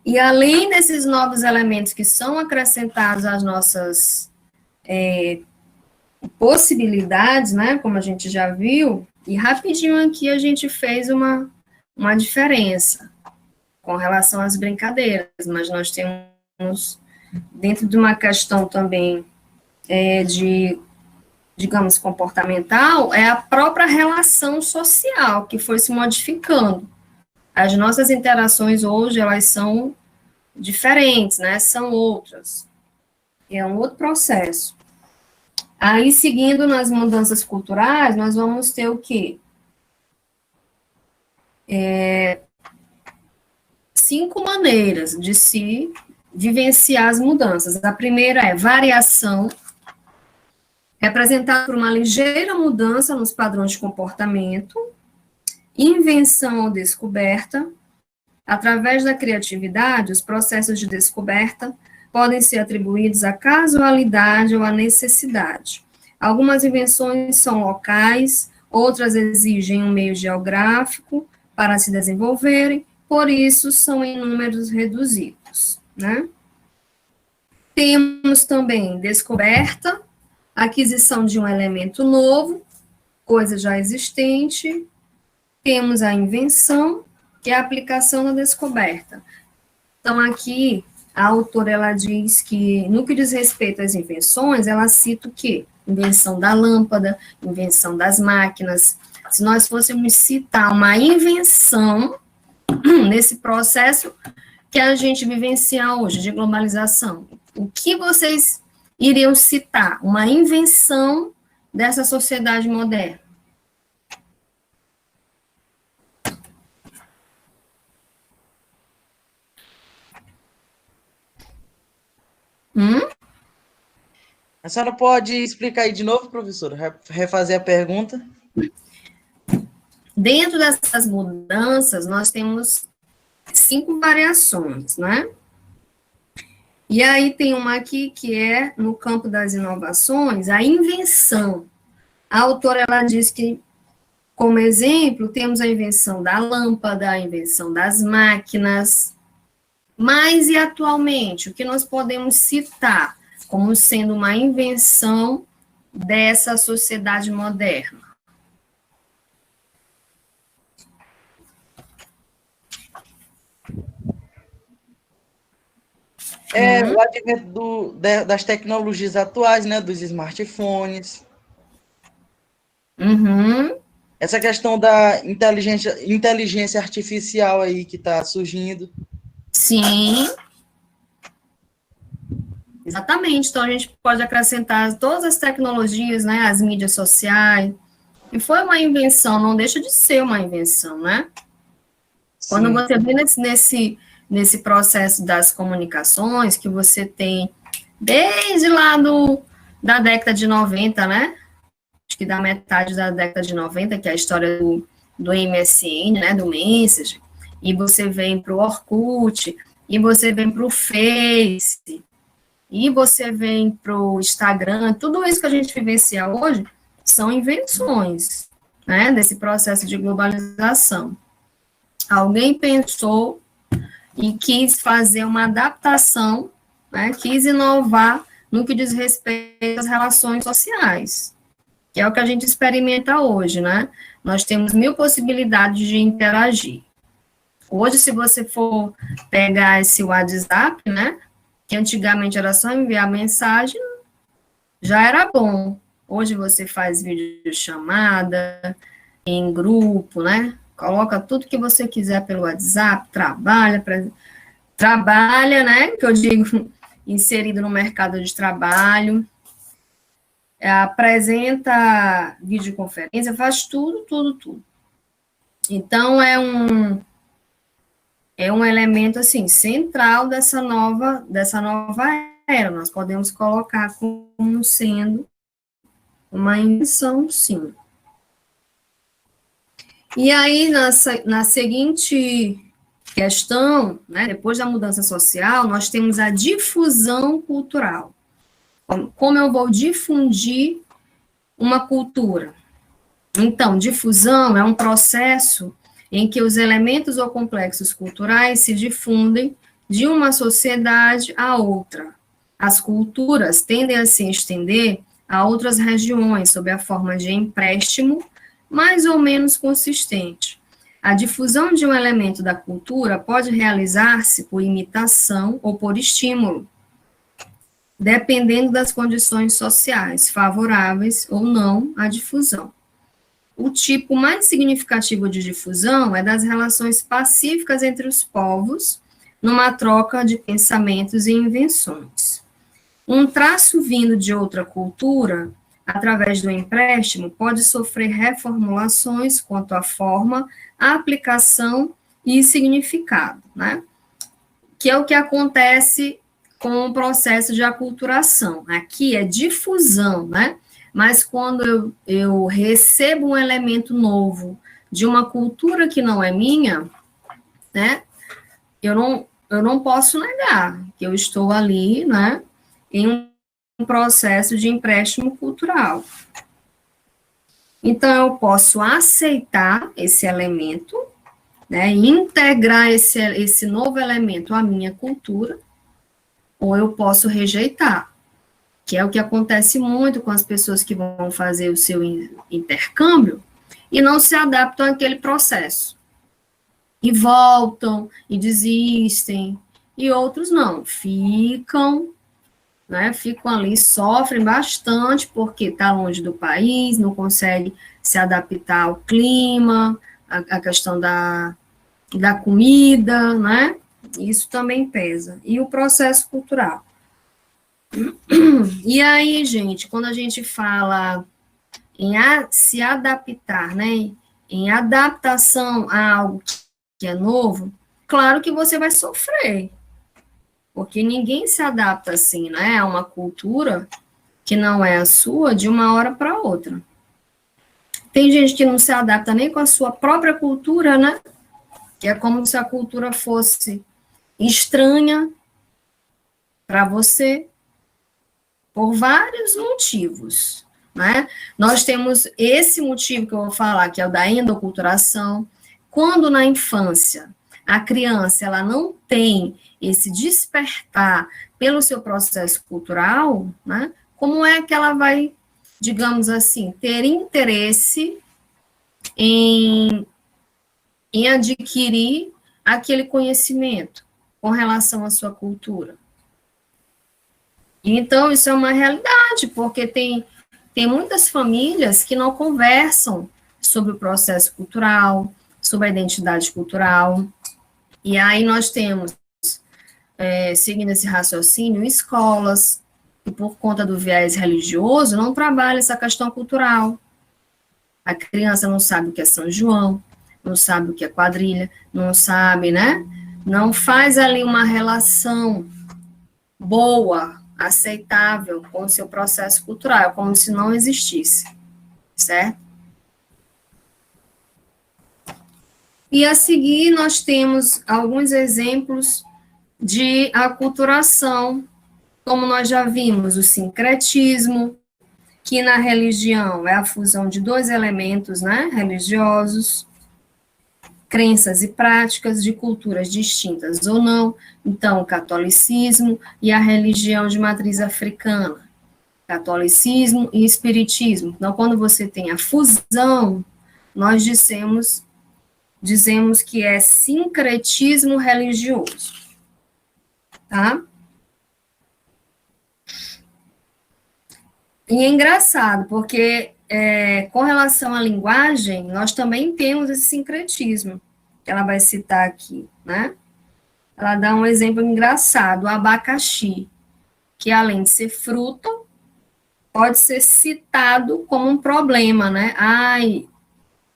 E além desses novos elementos que são acrescentados às nossas possibilidades, né, como a gente já viu, e rapidinho aqui a gente fez uma diferença com relação às brincadeiras, mas nós temos, dentro de uma questão também digamos, comportamental, é a própria relação social que foi se modificando. As nossas interações hoje, elas são diferentes, né, são outras. É um outro processo. Aí, seguindo nas mudanças culturais, nós vamos ter o quê? 5 maneiras de se vivenciar as mudanças. A primeira é variação, representada por uma ligeira mudança nos padrões de comportamento, invenção ou descoberta. Através da criatividade, os processos de descoberta podem ser atribuídos à casualidade ou à necessidade. Algumas invenções são locais, outras exigem um meio geográfico para se desenvolverem, por isso são em números reduzidos, né? Temos também descoberta, aquisição de um elemento novo, coisa já existente. Temos a invenção, que é a aplicação da descoberta. Então, aqui, a autora, ela diz que, no que diz respeito às invenções, ela cita o quê? Invenção da lâmpada, invenção das máquinas. Se nós fôssemos citar uma invenção nesse processo que a gente vivencia hoje, de globalização, o que vocês iriam citar? Uma invenção dessa sociedade moderna? A senhora pode explicar aí de novo, professora? Refazer a pergunta? Dentro dessas mudanças, nós temos 5 variações, né? E aí tem uma aqui que é, no campo das inovações, a invenção. A autora, ela diz que, como exemplo, temos a invenção da lâmpada, a invenção das máquinas, mas e atualmente, o que nós podemos citar como sendo uma invenção dessa sociedade moderna? O advento das tecnologias atuais, né, dos smartphones. Uhum. Essa questão da inteligência artificial aí que está surgindo. Sim. Exatamente. Então, a gente pode acrescentar todas as tecnologias, né, as mídias sociais. E foi uma invenção, não deixa de ser uma invenção, né? Sim. Quando você vê nesse processo das comunicações, que você tem desde lá da década de 90, né? Acho que da metade da década de 90, que é a história do MSN, né? Do Messenger. E você vem para o Orkut, e você vem para o Face, e você vem para o Instagram. Tudo isso que a gente vivencia hoje são invenções, né? Desse processo de globalização. Alguém pensou e quis fazer uma adaptação, né, quis inovar no que diz respeito às relações sociais, que é o que a gente experimenta hoje, né? Nós temos 1000 possibilidades de interagir. Hoje, se você for pegar esse WhatsApp, né, que antigamente era só enviar mensagem, já era bom. Hoje você faz videochamada, em grupo, né? Coloca tudo que você quiser pelo WhatsApp, trabalha, né? Que eu digo, inserido no mercado de trabalho, apresenta videoconferência, faz tudo. Então, é um elemento, assim, central dessa nova era. Nós podemos colocar como sendo uma invenção, sim. E aí, na seguinte questão, né, depois da mudança social, nós temos a difusão cultural. Como eu vou difundir uma cultura? Então, difusão é um processo em que os elementos ou complexos culturais se difundem de uma sociedade a outra. As culturas tendem a se estender a outras regiões sob a forma de empréstimo mais ou menos consistente. A difusão de um elemento da cultura pode realizar-se por imitação ou por estímulo, dependendo das condições sociais, favoráveis ou não à difusão. O tipo mais significativo de difusão é das relações pacíficas entre os povos, numa troca de pensamentos e invenções. Um traço vindo de outra cultura, através do empréstimo, pode sofrer reformulações quanto à forma, à aplicação e significado, né? Que é o que acontece com o processo de aculturação. Aqui é difusão, né? Mas quando eu recebo um elemento novo de uma cultura que não é minha, né? Eu não posso negar que eu estou ali, né? Em um processo de empréstimo cultural. Então, eu posso aceitar esse elemento, né, integrar esse novo elemento à minha cultura, ou eu posso rejeitar, que é o que acontece muito com as pessoas que vão fazer o seu intercâmbio e não se adaptam àquele processo. E voltam, e desistem, e outros não, ficam, né, ficam ali, sofrem bastante, porque está longe do país, não consegue se adaptar ao clima, a questão da comida, né, isso também pesa, e o processo cultural. E aí, gente, quando a gente fala em se adaptar, né, em adaptação a algo que é novo, claro que você vai sofrer, porque ninguém se adapta assim, né, a uma cultura que não é a sua, de uma hora para outra. Tem gente que não se adapta nem com a sua própria cultura, né? Que é como se a cultura fosse estranha para você, por vários motivos, né? Nós temos esse motivo que eu vou falar, que é o da endoculturação. Quando na infância a criança ela não tem esse despertar pelo seu processo cultural, né? Como é que ela vai, digamos assim, ter interesse em adquirir aquele conhecimento com relação à sua cultura? Então, isso é uma realidade, porque tem muitas famílias que não conversam sobre o processo cultural, sobre a identidade cultural, e aí nós temos, seguindo esse raciocínio, escolas que, por conta do viés religioso, não trabalham essa questão cultural. A criança não sabe o que é São João, não sabe o que é quadrilha, não sabe, né? Não faz ali uma relação boa, aceitável com o seu processo cultural, como se não existisse, certo? E a seguir nós temos alguns exemplos de aculturação, como nós já vimos, o sincretismo, que na religião é a fusão de dois elementos, né, religiosos, crenças e práticas de culturas distintas ou não. Então, o catolicismo e a religião de matriz africana, catolicismo e espiritismo. Então, quando você tem a fusão, nós dizemos que é sincretismo religioso, tá? E é engraçado, porque com relação à linguagem, nós também temos esse sincretismo, que ela vai citar aqui, né? Ela dá um exemplo engraçado, o abacaxi, que além de ser fruta, pode ser citado como um problema, né? Ai,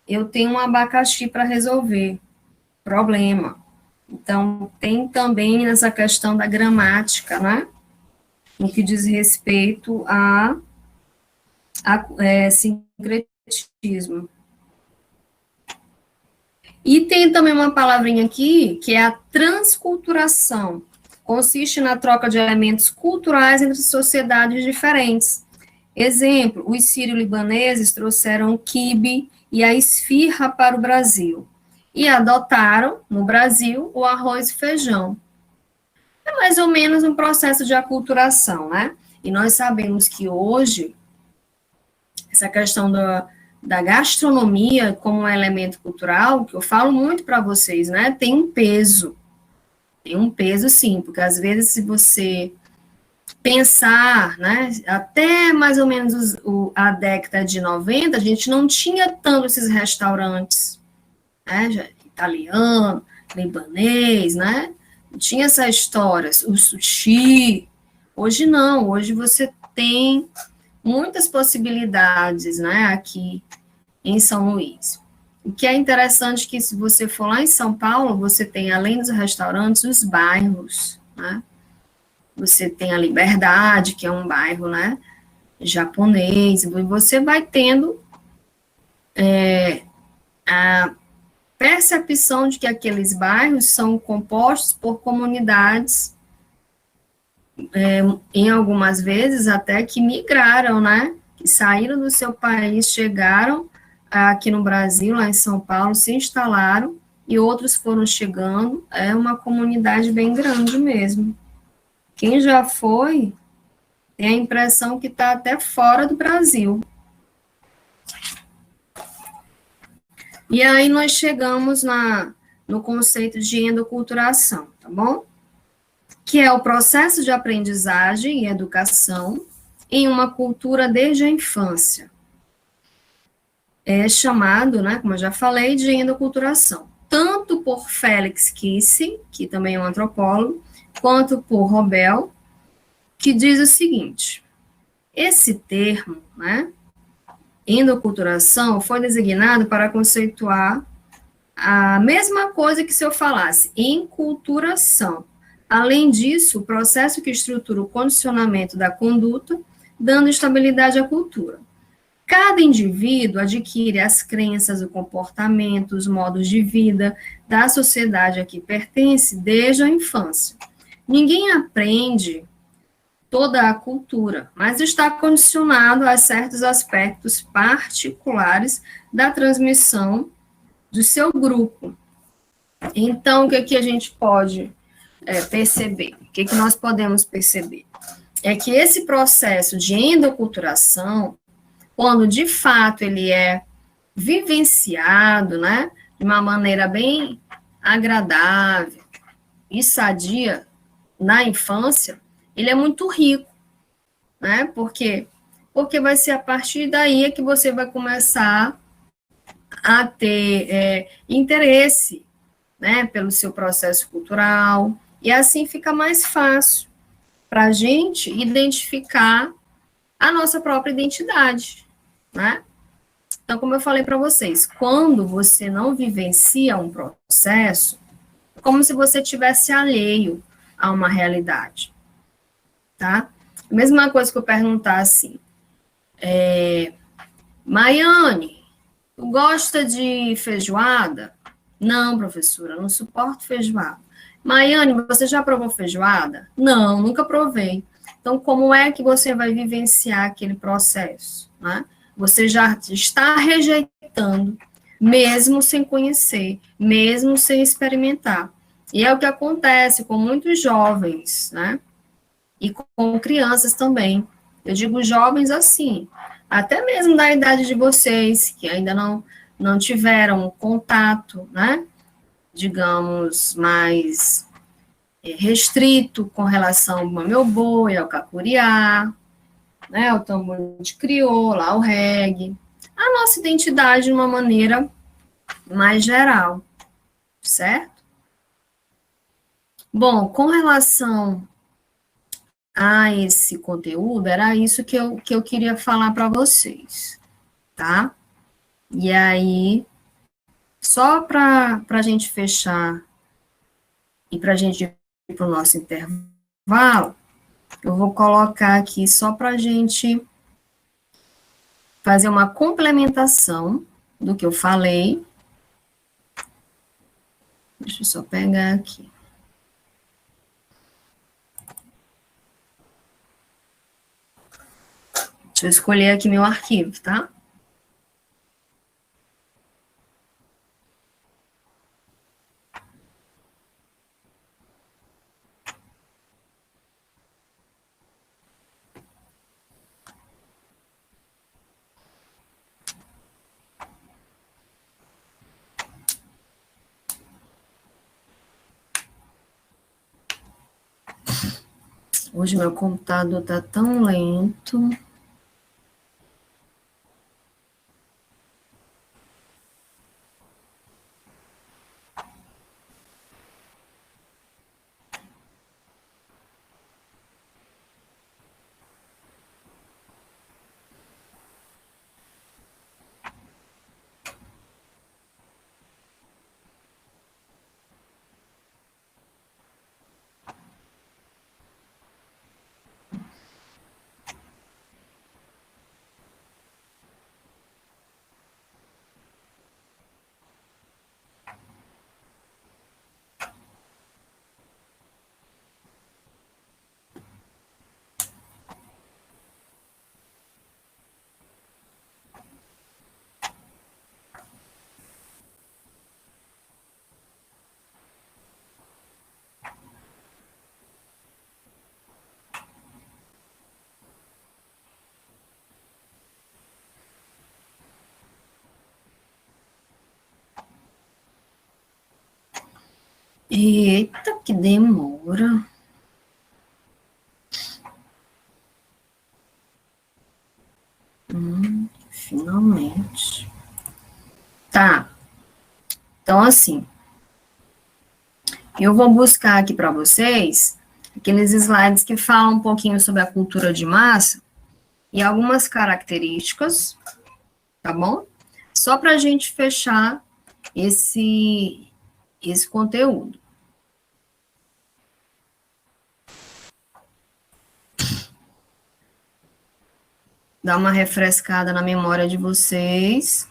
eu tenho um abacaxi para resolver, problema. Então, tem também essa questão da gramática, né? No que diz respeito a sincretismo. E tem também uma palavrinha aqui, que é a transculturação. Consiste na troca de elementos culturais entre sociedades diferentes. Exemplo, os sírio-libaneses trouxeram o quibe e a esfirra para o Brasil, e adotaram, no Brasil, o arroz e feijão. É mais ou menos um processo de aculturação, né? E nós sabemos que hoje, essa questão da gastronomia como um elemento cultural, que eu falo muito para vocês, né? Tem um peso, sim, porque às vezes se você pensar, né, até mais ou menos a década de 90, a gente não tinha tanto esses restaurantes, né, italiano, libanês, né, não tinha essa história, o sushi. Hoje não, hoje você tem muitas possibilidades, né, aqui em São Luís. O que é interessante é que, se você for lá em São Paulo, você tem, além dos restaurantes, os bairros, né? Você tem a Liberdade, que é um bairro, né, japonês, e você vai tendo a percepção de que aqueles bairros são compostos por comunidades, em algumas vezes até que migraram, né, que saíram do seu país, chegaram aqui no Brasil, lá em São Paulo, se instalaram, e outros foram chegando. É uma comunidade bem grande mesmo. Quem já foi, tem a impressão que está até fora do Brasil. E aí nós chegamos no conceito de endoculturação, tá bom? Que é o processo de aprendizagem e educação em uma cultura desde a infância. É chamado, né, como eu já falei, de endoculturação. Tanto por Felix Kissing, que também é um antropólogo, quanto por Robel, que diz o seguinte: esse termo, né, endoculturação, foi designado para conceituar a mesma coisa que se eu falasse enculturação. Além disso, o processo que estrutura o condicionamento da conduta dando estabilidade à cultura. Cada indivíduo adquire as crenças, o comportamento, os modos de vida da sociedade a que pertence desde a infância. Ninguém aprende toda a cultura, mas está condicionado a certos aspectos particulares da transmissão do seu grupo. Então, o que a gente pode perceber? O que nós podemos perceber? É que esse processo de endoculturação, quando de fato ele é vivenciado, né, de uma maneira bem agradável e sadia na infância, ele é muito rico, né, porque vai ser a partir daí que você vai começar a ter interesse, né, pelo seu processo cultural, e assim fica mais fácil para a gente identificar a nossa própria identidade, né? Então, como eu falei para vocês, quando você não vivencia um processo, é como se você tivesse alheio a uma realidade, tá? A mesma coisa que eu perguntar assim, Maiane, tu gosta de feijoada? Não, professora, eu não suporto feijoada. Maiane, você já provou feijoada? Não, nunca provei. Então, como é que você vai vivenciar aquele processo, né? Você já está rejeitando, mesmo sem conhecer, mesmo sem experimentar. E é o que acontece com muitos jovens, né? E com crianças também. Eu digo jovens assim, até mesmo da idade de vocês, que ainda não tiveram contato, né? Digamos, mais restrito com relação ao meu boi, ao cacuriá, né, o tambor de crioula, ao reggae, a nossa identidade de uma maneira mais geral, certo? Bom, com relação a esse conteúdo, era isso que eu queria falar para vocês, tá? E aí, só para a gente fechar e para a gente ir para o nosso intervalo, eu vou colocar aqui só para a gente fazer uma complementação do que eu falei. Deixa eu só pegar aqui. Deixa eu escolher aqui meu arquivo, tá? Hoje meu computador tá tão lento. Eita, que demora. Finalmente. Tá. Então, assim, eu vou buscar aqui para vocês aqueles slides que falam um pouquinho sobre a cultura de massa e algumas características, tá bom? Só para a gente fechar esse conteúdo. dar uma refrescada na memória de vocês.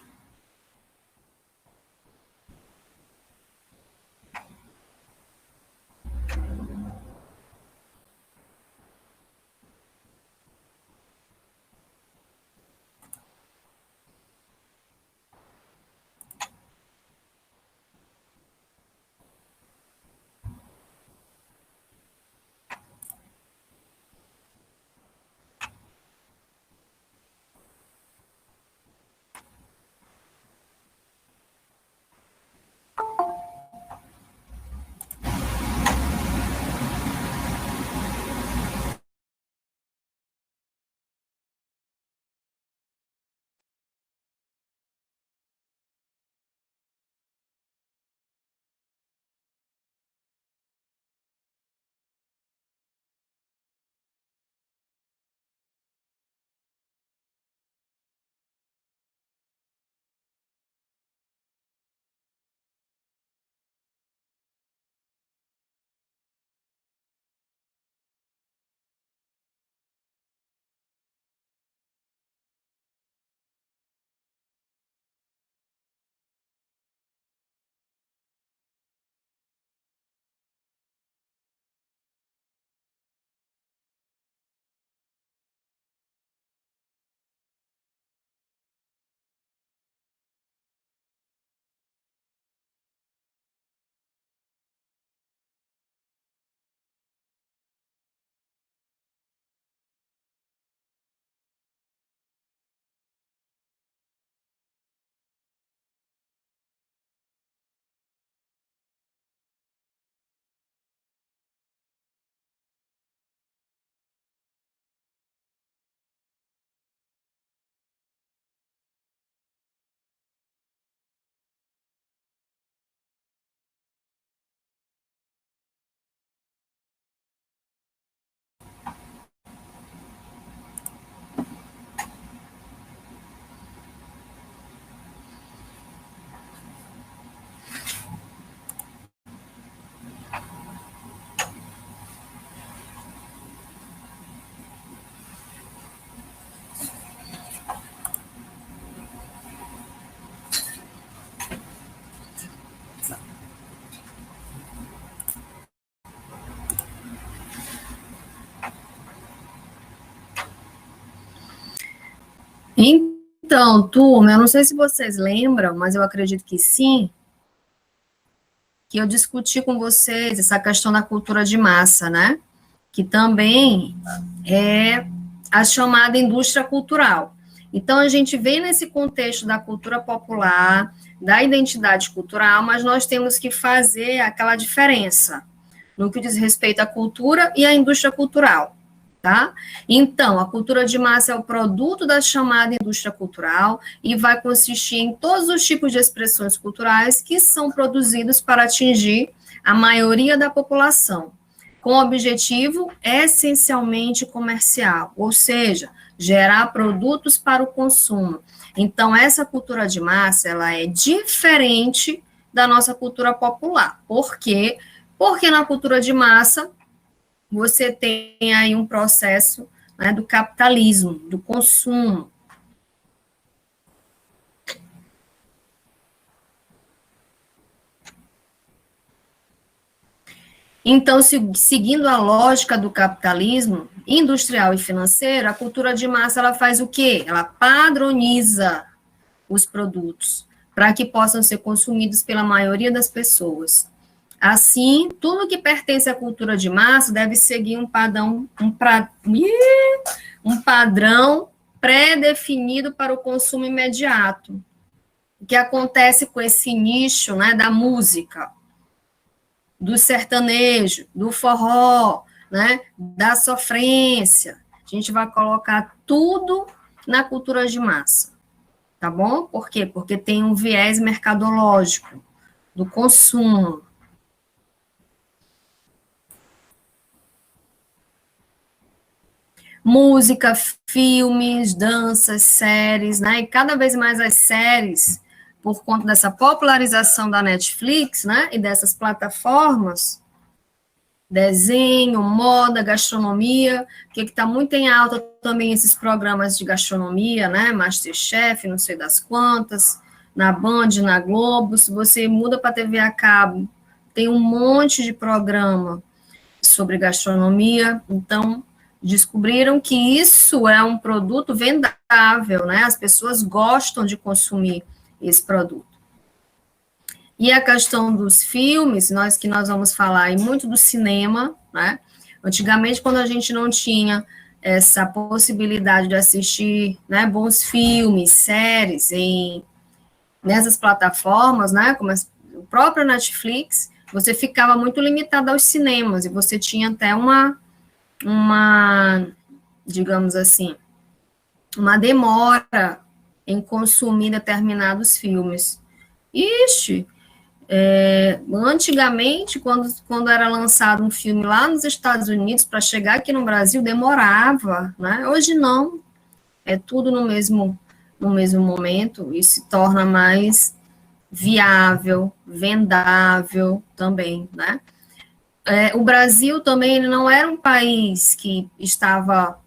Então, turma, eu não sei se vocês lembram, mas eu acredito que sim, que eu discuti com vocês essa questão da cultura de massa, né? Que também é a chamada indústria cultural. Então, a gente vem nesse contexto da cultura popular, da identidade cultural, mas nós temos que fazer aquela diferença no que diz respeito à cultura e à indústria cultural. Tá? Então, a cultura de massa é o produto da chamada indústria cultural e vai consistir em todos os tipos de expressões culturais que são produzidos para atingir a maioria da população, com objetivo essencialmente comercial, ou seja, gerar produtos para o consumo. Então, essa cultura de massa, ela é diferente da nossa cultura popular. Por quê? Porque na cultura de massa, você tem aí um processo, né, do capitalismo, do consumo. Então, seguindo a lógica do capitalismo industrial e financeiro, a cultura de massa, ela faz o quê? Ela padroniza os produtos para que possam ser consumidos pela maioria das pessoas. Assim, tudo que pertence à cultura de massa deve seguir um padrão pré-definido para o consumo imediato. O que acontece com esse nicho, né, da música, do sertanejo, do forró, né, da sofrência. A gente vai colocar tudo na cultura de massa, tá bom? Por quê? Porque tem um viés mercadológico do consumo. Música, filmes, danças, séries, né? E cada vez mais as séries, por conta dessa popularização da Netflix, né? E dessas plataformas, desenho, moda, gastronomia, que está muito em alta também esses programas de gastronomia, né? MasterChef, não sei das quantas, na Band, na Globo. Se você muda para a TV a cabo, tem um monte de programa sobre gastronomia. Então, descobriram que isso é um produto vendável, né? As pessoas gostam de consumir esse produto. E a questão dos filmes, nós vamos falar, e muito do cinema, né? Antigamente, quando a gente não tinha essa possibilidade de assistir, né, bons filmes, séries nessas plataformas, né, como o próprio Netflix, você ficava muito limitado aos cinemas, e você tinha até uma digamos assim, uma demora em consumir determinados filmes. Antigamente, quando era lançado um filme lá nos Estados Unidos, para chegar aqui no Brasil, demorava, né? Hoje não, é tudo no mesmo momento, e se torna mais viável, vendável também, né? O Brasil também ele não era um país que estava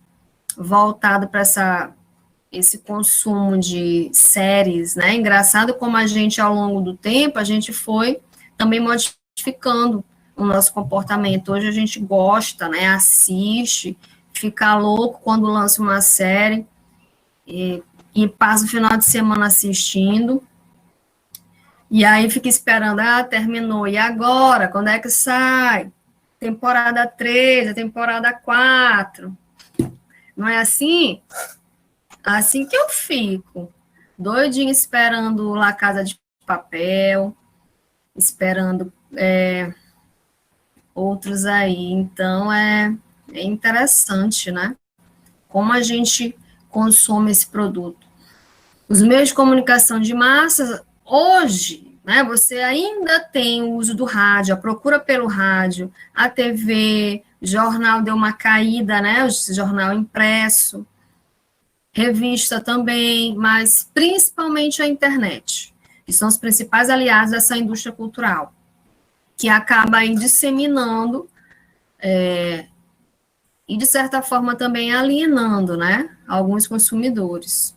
voltado para esse consumo de séries, né? Engraçado como a gente, ao longo do tempo, a gente foi também modificando o nosso comportamento. Hoje a gente gosta, né? Assiste, fica louco quando lança uma série e passa o final de semana assistindo. E aí fica esperando, terminou, e agora? Quando é que sai? Temporada 3, a temporada 4. Não é assim? Assim que eu fico, doidinha esperando La Casa de Papel, esperando outros aí. Então, é interessante, né? Como a gente consome esse produto. Os meios de comunicação de massa, hoje, né, você ainda tem o uso do rádio, a procura pelo rádio, a TV, jornal deu uma caída, né, o jornal impresso, revista também, mas principalmente a internet, que são os principais aliados dessa indústria cultural, que acaba aí disseminando e, de certa forma, também alienando, né, alguns consumidores.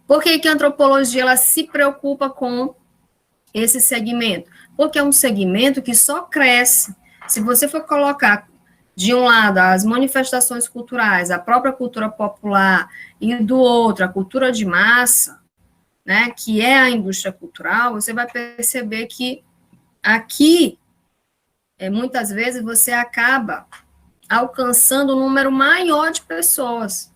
Por que a antropologia ela se preocupa com esse segmento? Porque é um segmento que só cresce. Se você for colocar, de um lado, as manifestações culturais, a própria cultura popular, e do outro, a cultura de massa, né, que é a indústria cultural, você vai perceber que aqui, muitas vezes, você acaba alcançando um número maior de pessoas.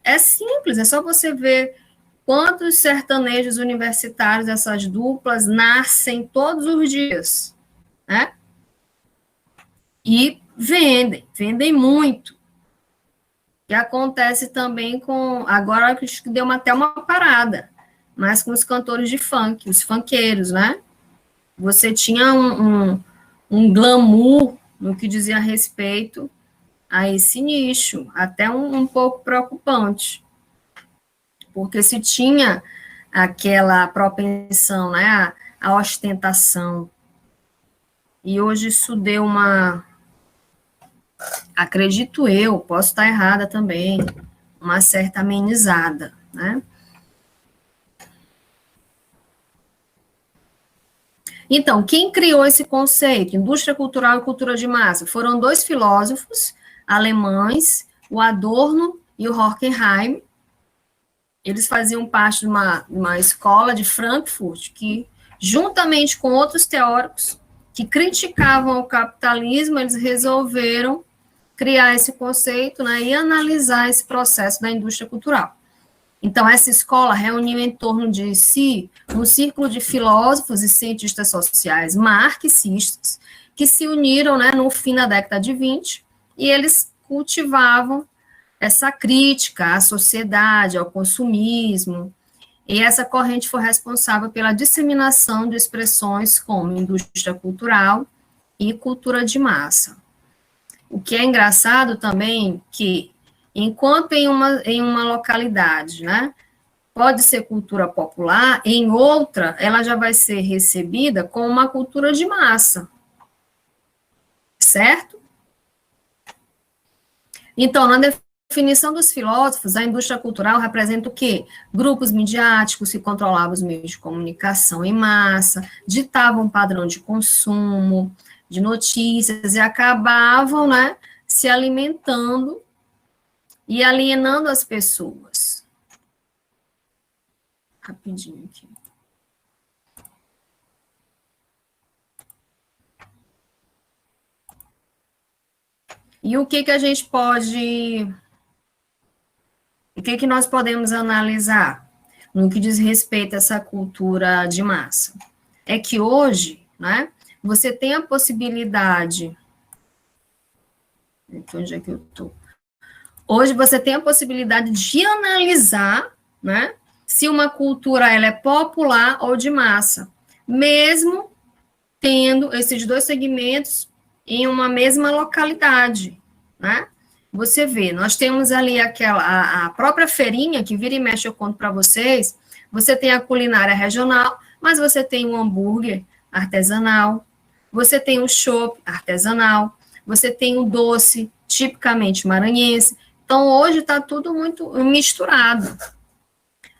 É simples, é só você ver quantos sertanejos universitários, essas duplas, nascem todos os dias, né? E vendem muito. E acontece também agora acho que deu até uma parada, mas com os cantores de funk, os funkeiros, né? Você tinha um glamour no que dizia respeito a esse nicho, até um pouco preocupante. Porque se tinha aquela propensão, né, à ostentação, e hoje isso deu acredito eu, posso estar errada também, uma certa amenizada, né? Então, quem criou esse conceito, indústria cultural e cultura de massa? Foram dois filósofos alemães, o Adorno e o Horkheim. Eles faziam parte de uma escola de Frankfurt, que, juntamente com outros teóricos que criticavam o capitalismo, eles resolveram criar esse conceito, né, e analisar esse processo da indústria cultural. Então, essa escola reuniu em torno de si um círculo de filósofos e cientistas sociais marxistas que se uniram, né, no fim da década de 20, e eles cultivavam essa crítica à sociedade, ao consumismo, e essa corrente foi responsável pela disseminação de expressões como indústria cultural e cultura de massa. O que é engraçado também que, enquanto em uma localidade, né, pode ser cultura popular, em outra ela já vai ser recebida como uma cultura de massa, certo? Então, na definição dos filósofos, a indústria cultural representa o quê? Grupos midiáticos que controlavam os meios de comunicação em massa, ditavam um padrão de consumo, de notícias, e acabavam, né, se alimentando e alienando as pessoas. Rapidinho aqui. E o que a gente pode... O que nós podemos analisar no que diz respeito a essa cultura de massa? É que hoje, né, você tem a possibilidade... Aqui, onde é que eu estou? Hoje você tem a possibilidade de analisar, né, se uma cultura ela é popular ou de massa, mesmo tendo esses dois segmentos em uma mesma localidade, né? Você vê, nós temos ali a própria feirinha, que vira e mexe eu conto para vocês, você tem a culinária regional, mas você tem o hambúrguer artesanal, você tem o chopp artesanal, você tem o doce, tipicamente maranhense. Então, hoje está tudo muito misturado.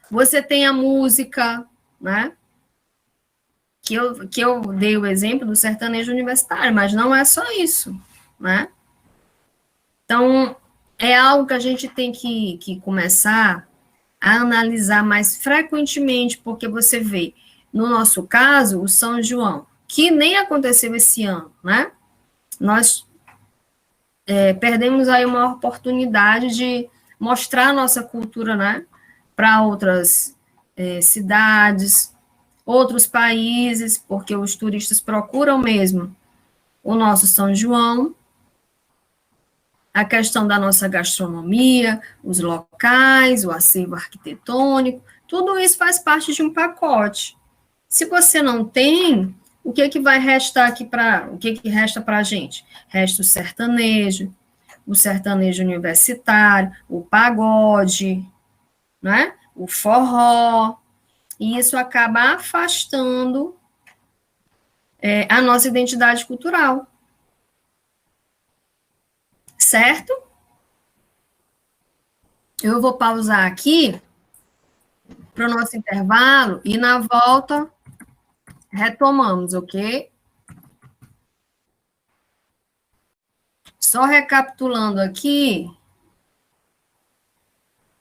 Você tem a música, né? Que eu dei o exemplo do sertanejo universitário, mas não é só isso, né? Então, é algo que a gente tem que começar a analisar mais frequentemente, porque você vê, no nosso caso, o São João, que nem aconteceu esse ano, né? Nós perdemos aí uma oportunidade de mostrar a nossa cultura, né? Para outras cidades, outros países, porque os turistas procuram mesmo o nosso São João, a questão da nossa gastronomia, os locais, o acervo arquitetônico, tudo isso faz parte de um pacote. Se você não tem, o que vai restar aqui o que resta para a gente? Resta o sertanejo universitário, o pagode, né? O forró, e isso acaba afastando a nossa identidade cultural. Certo? Eu vou pausar aqui para o nosso intervalo e na volta retomamos, ok? Só recapitulando aqui,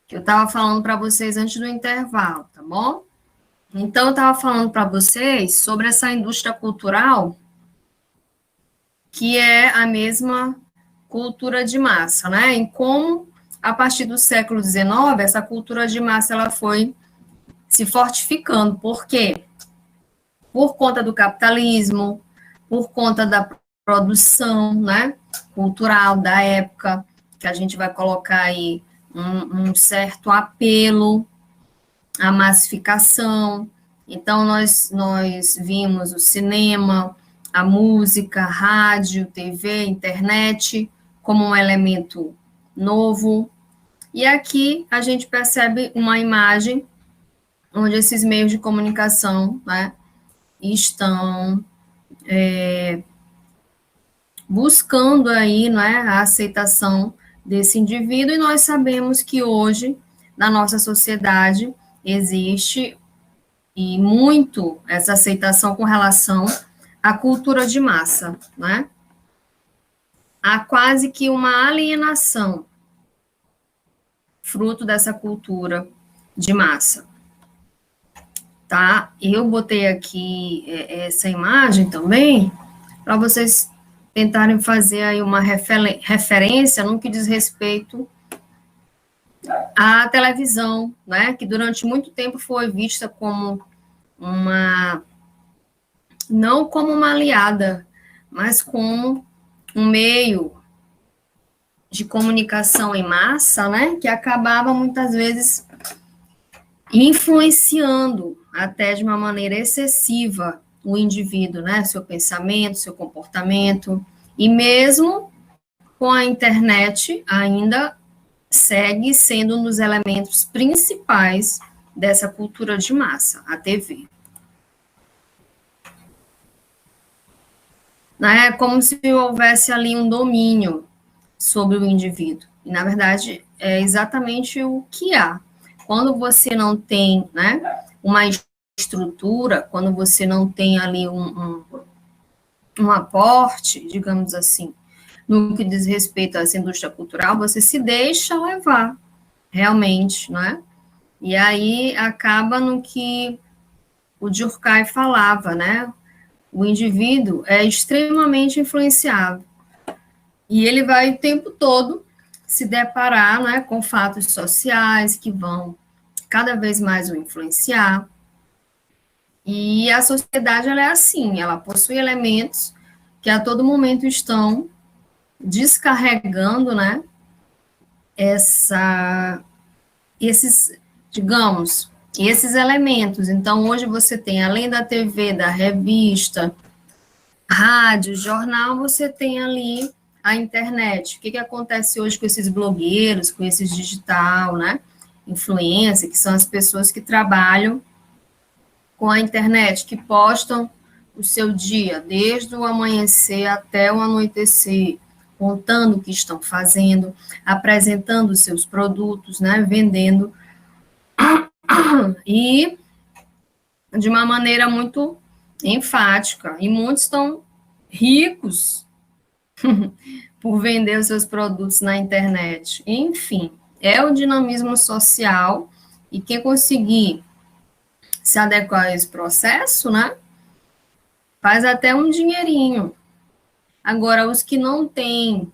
que eu estava falando para vocês antes do intervalo, tá bom? Então, eu estava falando para vocês sobre essa indústria cultural, que é a mesma cultura de massa, né? Em como, a partir do século XIX, essa cultura de massa ela foi se fortificando. Por quê? Por conta do capitalismo, por conta da produção, né, cultural da época, que a gente vai colocar aí um certo apelo à massificação. Então, nós vimos o cinema, a música, a rádio, TV, internet, como um elemento novo. E aqui a gente percebe uma imagem onde esses meios de comunicação, né, estão buscando aí, né, a aceitação desse indivíduo, e nós sabemos que hoje, na nossa sociedade, existe e muito essa aceitação com relação à cultura de massa, né? Há quase que uma alienação fruto dessa cultura de massa, tá? Eu botei aqui essa imagem também para vocês tentarem fazer aí uma referência no que diz respeito à televisão, né? Que durante muito tempo foi vista como não como uma aliada, mas como um meio de comunicação em massa, né, que acabava muitas vezes influenciando até de uma maneira excessiva o indivíduo, né, seu pensamento, seu comportamento, e mesmo com a internet ainda segue sendo um dos elementos principais dessa cultura de massa, a TV. né? É como se houvesse ali um domínio sobre o indivíduo. E, na verdade, é exatamente o que há. Quando você não tem, né, uma estrutura, quando você não tem ali um aporte, digamos assim, no que diz respeito a essa indústria cultural, você se deixa levar, realmente, né? E aí acaba no que o Durkheim falava, né? O indivíduo é extremamente influenciável. E ele vai o tempo todo se deparar, né, com fatos sociais que vão cada vez mais o influenciar. E a sociedade, ela é assim, ela possui elementos que a todo momento estão descarregando, né, esses, digamos, esses elementos. Então, hoje você tem, além da TV, da revista, rádio, jornal, você tem ali a internet. O que acontece hoje com esses blogueiros, com esses digital, né? Influência, que são as pessoas que trabalham com a internet, que postam o seu dia, desde o amanhecer até o anoitecer, contando o que estão fazendo, apresentando os seus produtos, né? Vendendo. E de uma maneira muito enfática. E muitos estão ricos por vender os seus produtos na internet. Enfim, é o dinamismo social e quem conseguir se adequar a esse processo, né, faz até um dinheirinho. Agora, os que não têm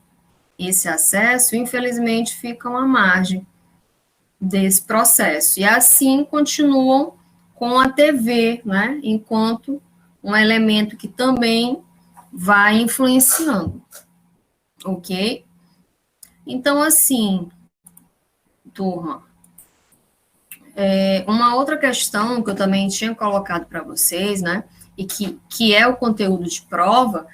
esse acesso, infelizmente, ficam à margem desse processo. E assim continuam com a TV, né, enquanto um elemento que também vai influenciando. Ok? Então, assim, turma, uma outra questão que eu também tinha colocado para vocês, né, e que é o conteúdo de prova,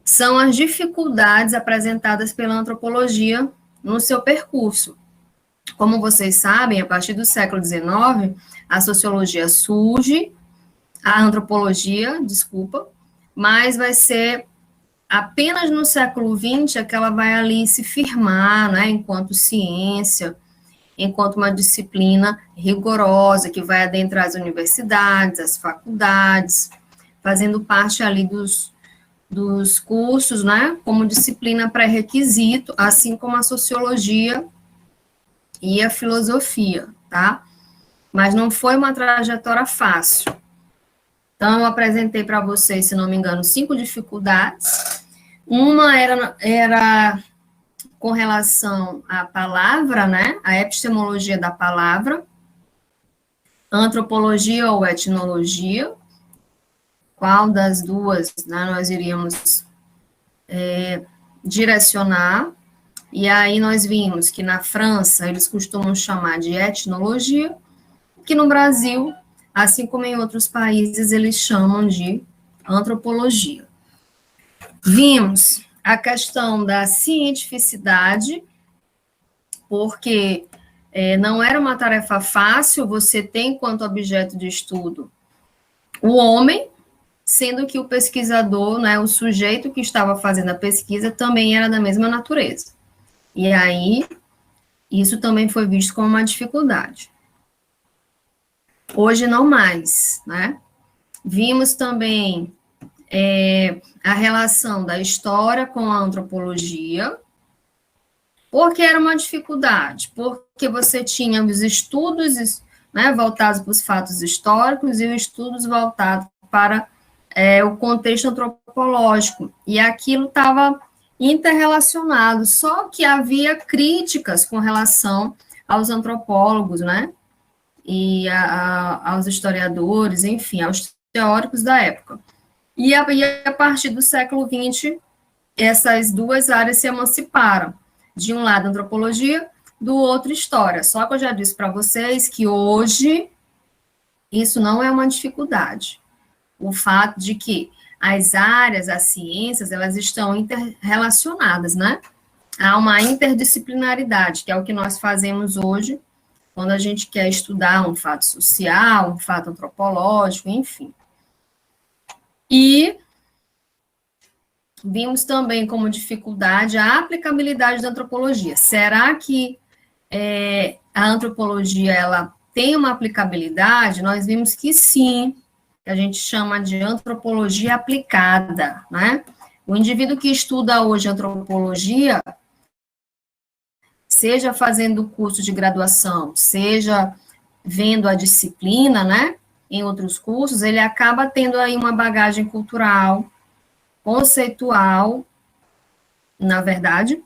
são as dificuldades apresentadas pela antropologia no seu percurso. Como vocês sabem, a partir do século XIX, a sociologia surge, a antropologia, desculpa, mas vai ser apenas no século XX que ela vai ali se firmar, né, enquanto ciência, enquanto uma disciplina rigorosa, que vai adentrar as universidades, as faculdades, fazendo parte ali dos cursos, né, como disciplina pré-requisito, assim como a sociologia e a filosofia, tá? Mas não foi uma trajetória fácil. Então, eu apresentei para vocês, se não me engano, 5 dificuldades. Uma era com relação à palavra, né? A epistemologia da palavra, antropologia ou etnologia. Qual das duas, né, nós iríamos direcionar? E aí nós vimos que na França eles costumam chamar de etnologia, que no Brasil, assim como em outros países, eles chamam de antropologia. Vimos a questão da cientificidade, porque não era uma tarefa fácil, você tem enquanto objeto de estudo o homem, sendo que o pesquisador, né, o sujeito que estava fazendo a pesquisa, também era da mesma natureza. E aí, isso também foi visto como uma dificuldade. Hoje não mais, né? Vimos também a relação da história com a antropologia, porque era uma dificuldade, porque você tinha os estudos, né, voltados para os fatos históricos e os estudos voltados para o contexto antropológico, e aquilo estava interrelacionado, só que havia críticas com relação aos antropólogos, né, e aos historiadores, enfim, aos teóricos da época. E a partir do século XX, essas duas áreas se emanciparam. De um lado, antropologia, do outro, história. Só que eu já disse para vocês que hoje isso não é uma dificuldade. O fato de que as áreas, as ciências, elas estão interrelacionadas, né? Há uma interdisciplinaridade, que é o que nós fazemos hoje, quando a gente quer estudar um fato social, um fato antropológico, enfim. E Vimos também como dificuldade a aplicabilidade da antropologia. Será que a antropologia ela tem uma aplicabilidade? Nós vimos que sim, que a gente chama de antropologia aplicada, né? O indivíduo que estuda hoje antropologia, seja fazendo o curso de graduação, seja vendo a disciplina, né, em outros cursos, ele acaba tendo aí uma bagagem cultural, conceitual, na verdade,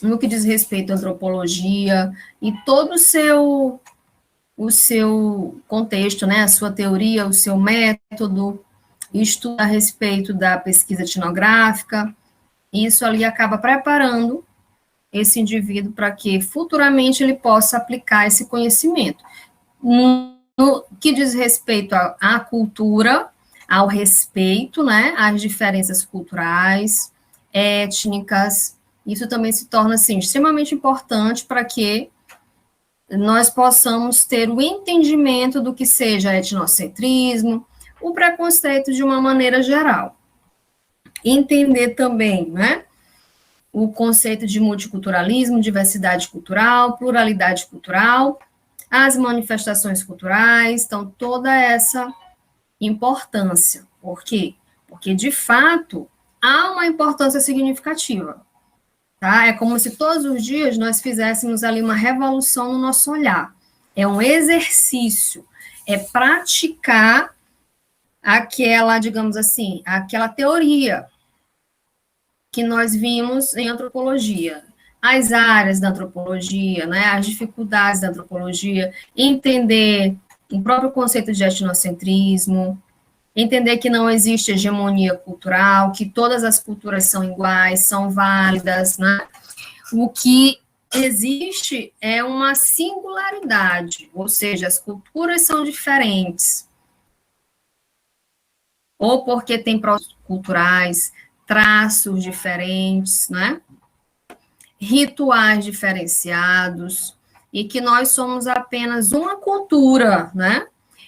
no que diz respeito à antropologia e todo o seu contexto, né, a sua teoria, o seu método, estudo a respeito da pesquisa etnográfica, isso ali acaba preparando esse indivíduo para que futuramente ele possa aplicar esse conhecimento. No que diz respeito à cultura, ao respeito, né, às diferenças culturais, étnicas, isso também se torna, assim, extremamente importante para que nós possamos ter o entendimento do que seja etnocentrismo, o preconceito de uma maneira geral. Entender também, né, o conceito de multiculturalismo, diversidade cultural, pluralidade cultural, as manifestações culturais, então, toda essa importância. Por quê? Porque, de fato, há uma importância significativa, tá? É como se todos os dias nós fizéssemos ali uma revolução no nosso olhar. É um exercício, é praticar aquela, digamos assim, aquela teoria que nós vimos em antropologia, as áreas da antropologia, né, as dificuldades da antropologia, entender o próprio conceito de etnocentrismo, entender que não existe hegemonia cultural, que todas as culturas são iguais, são válidas, né? O que existe é uma singularidade, ou seja, as culturas são diferentes, ou porque tem processos culturais, traços diferentes, né? Rituais diferenciados, e que nós somos apenas uma cultura, né?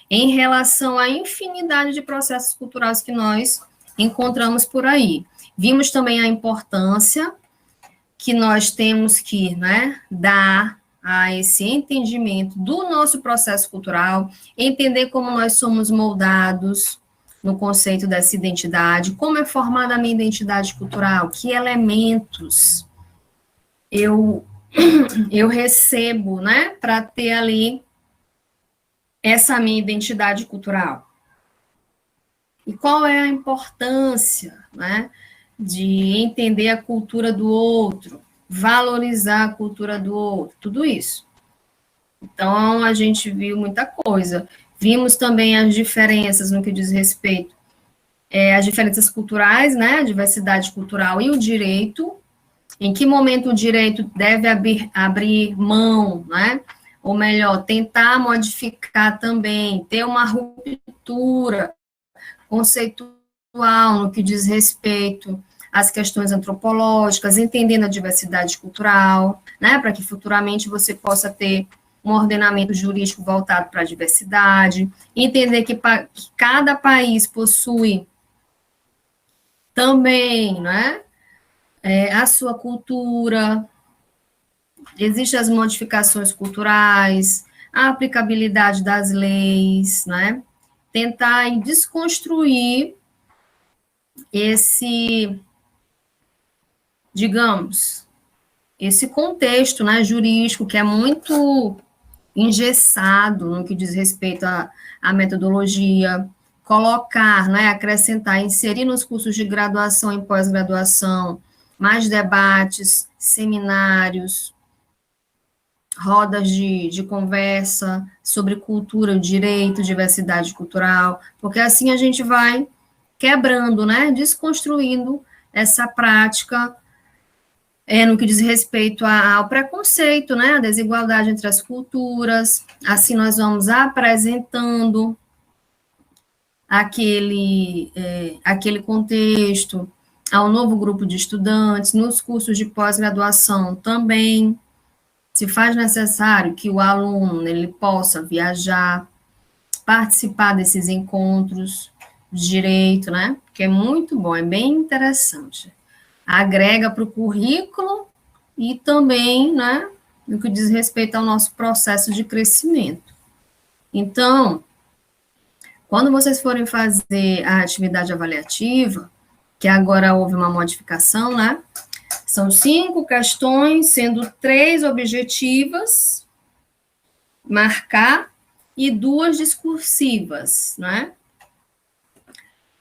Em relação à infinidade de processos culturais que nós encontramos por aí. Vimos também a importância que nós temos que, né, dar a esse entendimento do nosso processo cultural, entender como nós somos moldados no conceito dessa identidade, como é formada a minha identidade cultural, que elementos eu recebo, né, para ter ali essa minha identidade cultural. E qual é a importância, né, de entender a cultura do outro, valorizar a cultura do outro, tudo isso. Então, a gente viu muita coisa. Vimos também as diferenças no que diz respeito às diferenças culturais, né, a diversidade cultural e o direito, em que momento o direito deve abrir mão, né, ou melhor, tentar modificar também, ter uma ruptura conceitual no que diz respeito às questões antropológicas, entendendo a diversidade cultural, né, para que futuramente você possa ter um ordenamento jurídico voltado para a diversidade, entender que cada país possui também, né, a sua cultura, existem as modificações culturais, a aplicabilidade das leis, né, tentar desconstruir esse, digamos, esse contexto, né, jurídico que é muito engessado no que diz respeito à metodologia, colocar, né, acrescentar, inserir nos cursos de graduação e pós-graduação mais debates, seminários, rodas de conversa sobre cultura, direito, diversidade cultural, porque assim a gente vai quebrando, né, desconstruindo essa prática no que diz respeito ao preconceito, né, a desigualdade entre as culturas, assim nós vamos apresentando aquele contexto ao novo grupo de estudantes, nos cursos de pós-graduação também, se faz necessário que o aluno ele possa viajar, participar desses encontros de direito, né, que é muito bom, é bem interessante. agrega para o currículo e também, né, no que diz respeito ao nosso processo de crescimento. Então, quando vocês forem fazer a atividade avaliativa, que agora houve uma modificação, né, são 5 questões, sendo 3 objetivas, marcar, e 2 discursivas, né?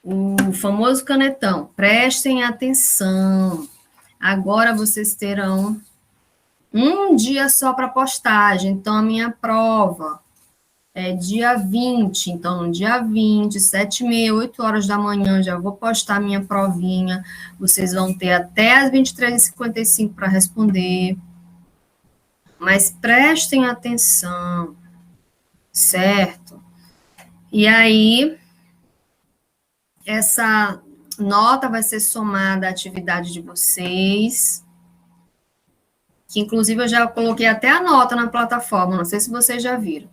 O famoso canetão. Prestem atenção. Agora vocês terão um dia só para postagem. Então, a minha prova é dia 20. Então, no dia 20, 7h30, 8 horas da manhã, já vou postar a minha provinha. Vocês vão ter até as 23h55 para responder. Mas prestem atenção, certo? E aí, essa nota vai ser somada à atividade de vocês, que inclusive eu já coloquei até a nota na plataforma, não sei se vocês já viram.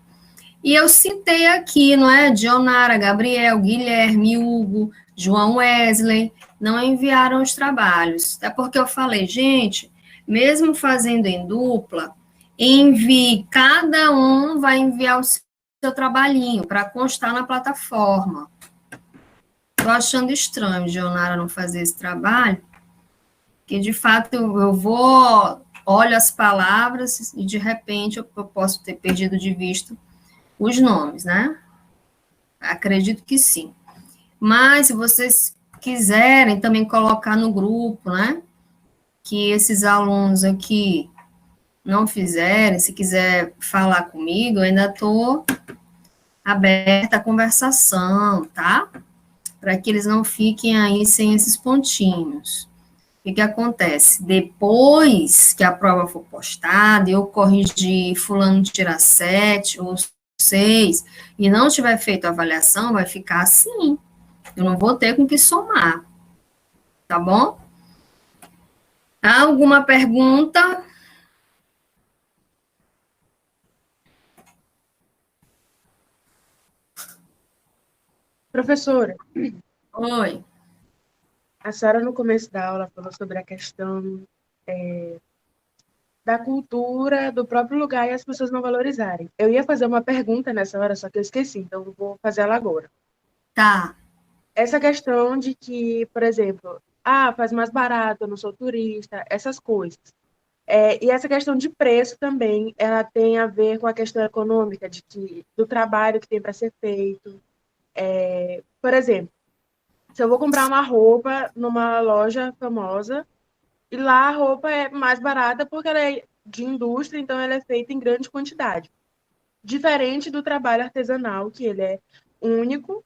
E eu citei aqui, não é? Dionara, Gabriel, Guilherme, Hugo, João Wesley, não enviaram os trabalhos. Até porque eu falei, gente, mesmo fazendo em dupla, envie, cada um vai enviar o seu trabalhinho para constar na plataforma. Estou achando estranho, Dionara, não fazer esse trabalho, porque, de fato, eu vou, olho as palavras e, de repente, eu posso ter perdido de vista os nomes, né? Acredito que sim. Mas, se vocês quiserem também colocar no grupo, né? Que esses alunos aqui não fizerem, se quiser falar comigo, eu ainda estou aberta à conversação, tá? Para que eles não fiquem aí sem esses pontinhos. O que acontece? Depois que a prova for postada, eu corrigir fulano tirar 7 ou 6, e não tiver feito a avaliação, vai ficar assim. Eu não vou ter com que somar. Tá bom? Há alguma pergunta? Professora, Oi. a senhora no começo da aula falou sobre a questão da cultura do próprio lugar e as pessoas não valorizarem. Eu ia fazer uma pergunta nessa hora, só que eu esqueci, então eu vou fazer ela agora. Tá. Essa questão de que, por exemplo, faz mais barato, eu não sou turista, essas coisas. E essa questão de preço também, ela tem a ver com a questão econômica, do trabalho que tem para ser feito. Por exemplo, se eu vou comprar uma roupa numa loja famosa, e lá a roupa é mais barata porque ela é de indústria, então ela é feita em grande quantidade. Diferente do trabalho artesanal, que ele é único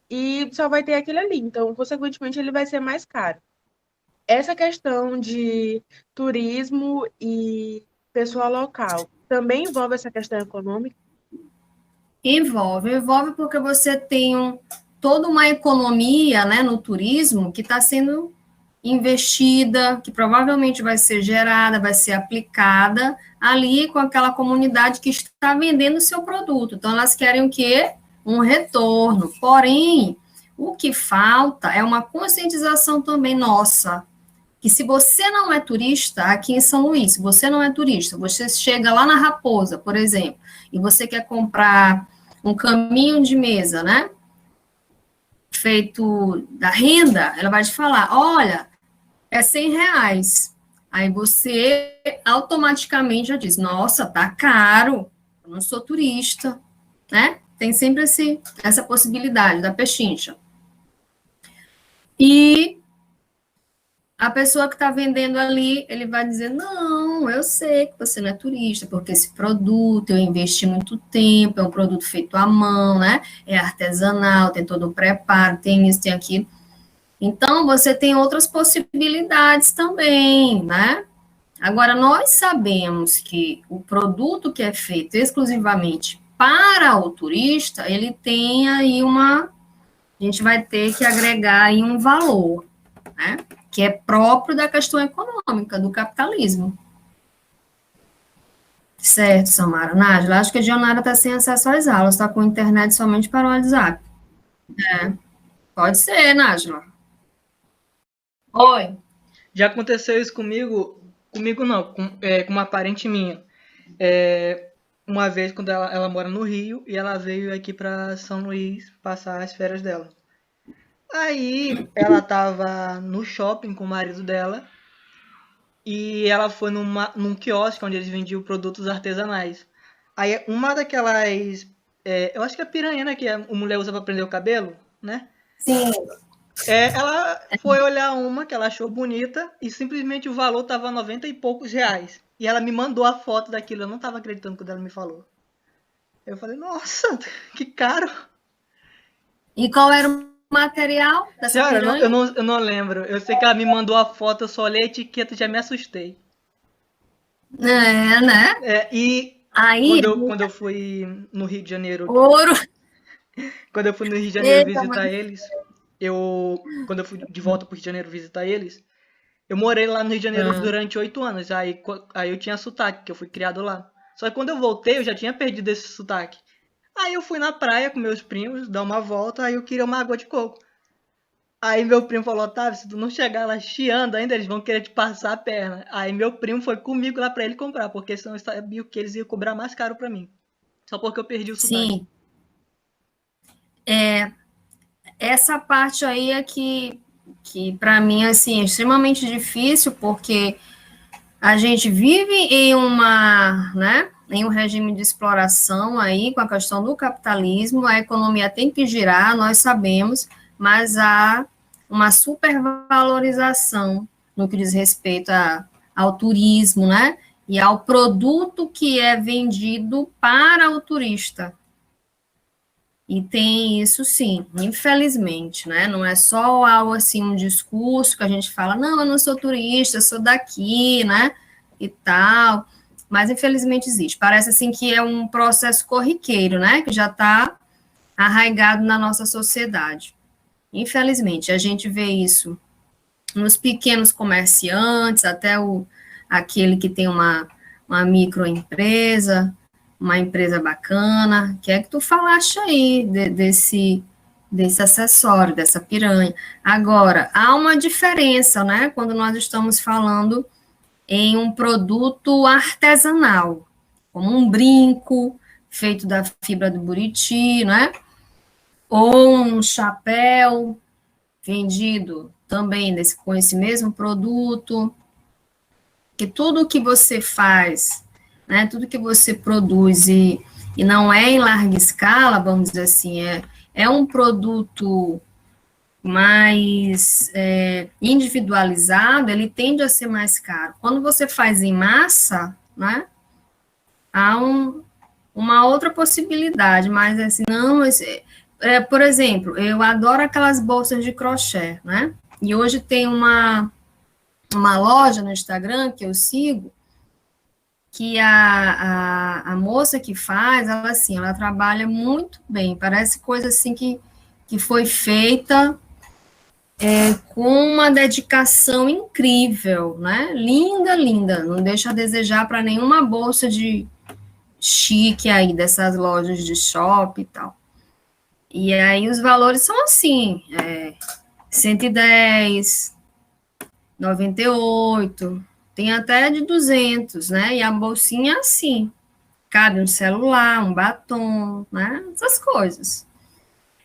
e só vai ter aquele ali. Então, consequentemente, ele vai ser mais caro. Essa questão de turismo e pessoal local também envolve essa questão econômica? Envolve porque você tem toda uma economia, né, no turismo que está sendo investida, que provavelmente vai ser gerada, vai ser aplicada ali com aquela comunidade que está vendendo o seu produto. Então, elas querem o quê? Um retorno. Porém, o que falta é uma conscientização também nossa, que se você não é turista, aqui em São Luís, se você não é turista, você chega lá na Raposa, por exemplo, e você quer comprar um caminho de mesa, né? Feito da renda, ela vai te falar, olha, é R$100. Aí você automaticamente já diz, nossa, tá caro, eu não sou turista, né? Tem sempre essa possibilidade da pechincha. E a pessoa que está vendendo ali, ele vai dizer, não, eu sei que você não é turista, porque esse produto eu investi muito tempo, é um produto feito à mão, né? É artesanal, tem todo o preparo, tem isso, tem aquilo. Então, você tem outras possibilidades também, né? Agora, nós sabemos que o produto que é feito exclusivamente para o turista, ele tem aí a gente vai ter que agregar aí um valor, né? Que é próprio da questão econômica, do capitalismo. Certo, Samara. Nájila, acho que a Dionara está sem acesso às aulas, está com internet somente para o WhatsApp. Pode ser, Nájila. Oi. Já aconteceu isso comigo não, com uma parente minha. Uma vez, quando ela mora no Rio, e ela veio aqui para São Luís passar as férias dela. Aí, ela tava no shopping com o marido dela, e ela foi num quiosque onde eles vendiam produtos artesanais. Aí, uma daquelas... eu acho que é piranha, né? Que a mulher usa para prender o cabelo, né? Sim. Ela foi olhar uma que ela achou bonita e simplesmente o valor tava 90 e poucos reais. E ela me mandou a foto daquilo. Eu não tava acreditando quando ela me falou. Eu falei, nossa, que caro. E qual era o material dessa Senhora, piranha? eu não lembro. Eu sei que ela me mandou a foto, eu só olhei a etiqueta e já me assustei. Né? E Aí, quando eu fui no Rio de Janeiro, ouro. quando eu fui no Rio de Janeiro Eita, visitar eles, quando eu fui de volta pro Rio de Janeiro visitar eles, eu morei lá no Rio de Janeiro durante 8 anos. Aí eu tinha sotaque, que eu fui criado lá. Só que quando eu voltei, eu já tinha perdido esse sotaque. Aí eu fui na praia com meus primos, dar uma volta, aí eu queria uma água de coco. Aí meu primo falou, Otávio, se tu não chegar lá chiando ainda, eles vão querer te passar a perna. Aí meu primo foi comigo lá pra ele comprar, porque senão eu sabia que eles iam cobrar mais caro pra mim. Só porque eu perdi o sotaque. Sim. Essa parte aí é que para mim, assim, é extremamente difícil, porque a gente vive em em um regime de exploração aí, com a questão do capitalismo, a economia tem que girar, nós sabemos, mas há uma supervalorização no que diz respeito ao turismo, né? E ao produto que é vendido para o turista. E tem isso sim, infelizmente, né? Não é só algo assim, um discurso que a gente fala, não, eu não sou turista, eu sou daqui, né? E tal. Mas infelizmente existe. Parece assim que é um processo corriqueiro, né? Que já está arraigado na nossa sociedade. Infelizmente, a gente vê isso nos pequenos comerciantes, até aquele que tem uma microempresa, uma empresa bacana. Que é que tu falaste aí desse acessório, dessa piranha? Agora, há uma diferença, né, quando nós estamos falando em um produto artesanal, como um brinco feito da fibra do buriti, né, ou um chapéu vendido também com esse mesmo produto, que tudo que você faz, né, tudo que você produz e não é em larga escala, vamos dizer assim, é um produto mais individualizado, ele tende a ser mais caro. Quando você faz em massa, né, há uma outra possibilidade, mas assim, não, por exemplo, eu adoro aquelas bolsas de crochê, né, e hoje tem uma loja no Instagram que eu sigo, que a moça que faz, ela trabalha muito bem, parece coisa assim que foi feita com uma dedicação incrível, né? Linda, linda, não deixa a desejar para nenhuma bolsa de chique aí, dessas lojas de shopping e tal. E aí os valores são assim, 110, 98, tem até de 200, né? E a bolsinha assim, cabe um celular, um batom, né? Essas coisas.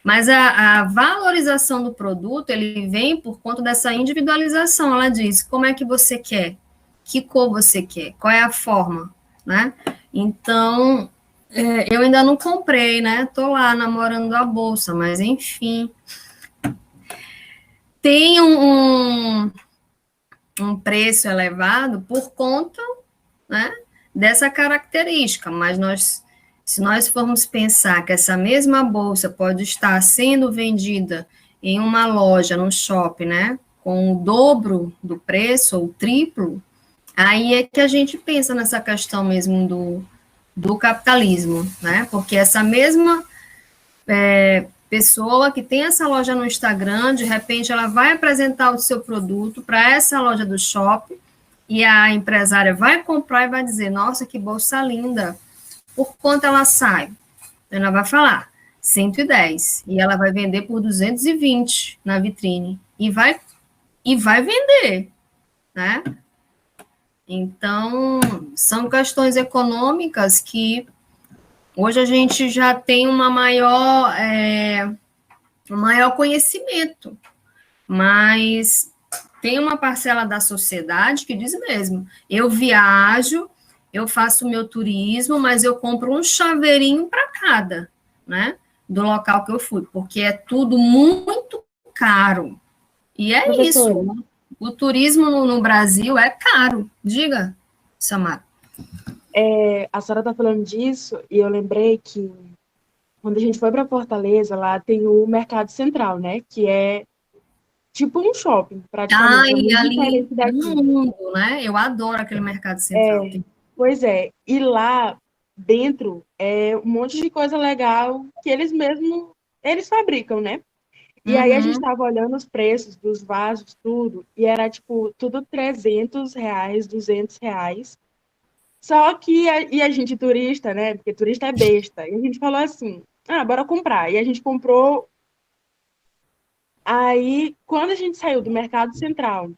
Mas a valorização do produto, ele vem por conta dessa individualização. Ela diz, como é que você quer? Que cor você quer? Qual é a forma? Né? Então, eu ainda não comprei, né? Tô lá namorando a bolsa, mas enfim. Tem um preço elevado por conta, né, dessa característica, mas se nós formos pensar que essa mesma bolsa pode estar sendo vendida em uma loja, no shopping, né, com o dobro do preço, ou o triplo, aí é que a gente pensa nessa questão mesmo do capitalismo, né, porque essa mesma pessoa que tem essa loja no Instagram, de repente ela vai apresentar o seu produto para essa loja do shopping, e a empresária vai comprar e vai dizer, nossa, que bolsa linda, por quanto ela sai? Ela vai falar, 110, e ela vai vender por 220 na vitrine, e vai vender, né? Então, são questões econômicas que hoje a gente já tem um maior conhecimento, mas tem uma parcela da sociedade que diz mesmo, eu viajo, eu faço meu turismo, mas eu compro um chaveirinho para cada, né, do local que eu fui, porque é tudo muito caro. E é Professora, isso, o turismo no Brasil é caro. Diga, Samara. a senhora está falando disso e eu lembrei que quando a gente foi para Fortaleza, lá tem o Mercado Central, né? Que é tipo um shopping, praticamente. É E muito ali diferente daqui. no mundo, né? Eu adoro aquele mercado central. Pois é. E lá dentro é um monte de coisa legal que eles fabricam, né? E aí a gente estava olhando os preços dos vasos, tudo, e era tipo, tudo R$ 300, R$ 200. Só que a gente turista, né? Porque turista é besta. E a gente falou assim: bora comprar. E a gente comprou. Aí, quando a gente saiu do Mercado Central,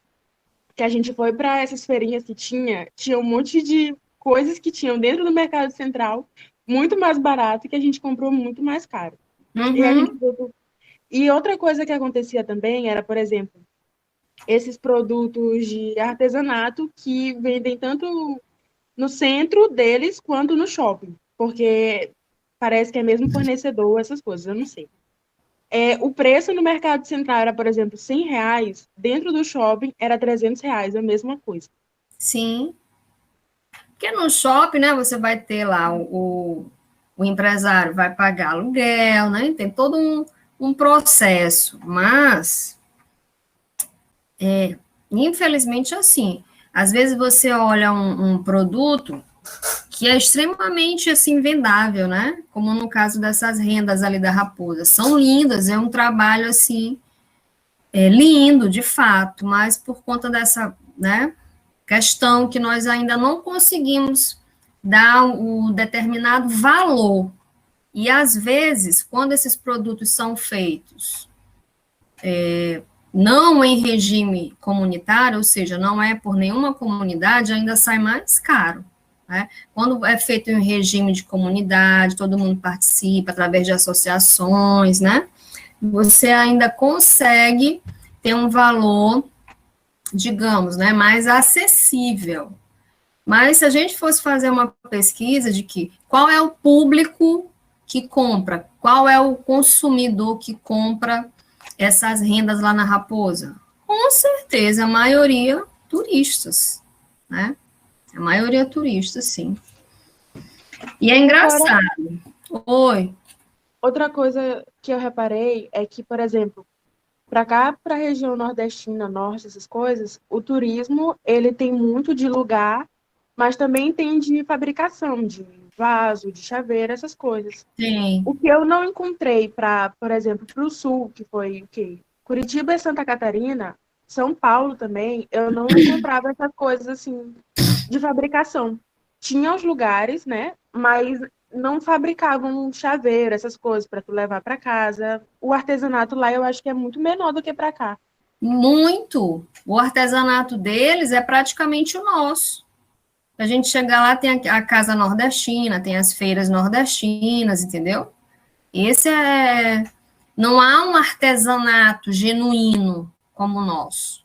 que a gente foi para essas feirinhas que tinha um monte de coisas que tinham dentro do Mercado Central, muito mais barato, que a gente comprou muito mais caro. E a gente E outra coisa que acontecia também era, por exemplo, esses produtos de artesanato que vendem tanto no centro deles quanto no shopping, porque parece que é mesmo fornecedor, essas coisas, eu não sei. O preço no Mercado Central era, por exemplo, R$ 100, dentro do shopping era R$ 300, a mesma coisa. Sim. Porque no shopping, né, você vai ter lá o empresário vai pagar aluguel, né? Tem todo um processo, mas infelizmente assim, às vezes você olha um produto que é extremamente assim vendável, né? Como no caso dessas rendas ali da Raposa, são lindas, é um trabalho assim lindo de fato, mas por conta dessa, né, questão que nós ainda não conseguimos dar o determinado valor. E às vezes, quando esses produtos são feitos não em regime comunitário, ou seja, não é por nenhuma comunidade, ainda sai mais caro. Né? Quando é feito em regime de comunidade, todo mundo participa através de associações, né? Você ainda consegue ter um valor, digamos, né, mais acessível. Mas se a gente fosse fazer uma pesquisa de que qual é o público que compra, qual é o consumidor que compra essas rendas lá na Raposa? Com certeza, a maioria turistas, né? A maioria turistas, sim. E é engraçado. Oi. Outra coisa que eu reparei é que, por exemplo, para cá, para a região nordestina, norte, essas coisas, o turismo, ele tem muito de lugar, mas também tem de fabricação, de vaso, de chaveiro, essas coisas. Sim. O que eu não encontrei para, por exemplo, para o sul, que foi o quê? Curitiba e Santa Catarina, São Paulo também, eu não encontrava essas coisas assim de fabricação. Tinha os lugares, né? Mas não fabricavam chaveiro, essas coisas para tu levar para casa. O artesanato lá eu acho que é muito menor do que para cá. Muito. O artesanato deles é praticamente o nosso. A gente chegar lá, tem a casa nordestina, tem as feiras nordestinas, entendeu? Não há um artesanato genuíno como o nosso.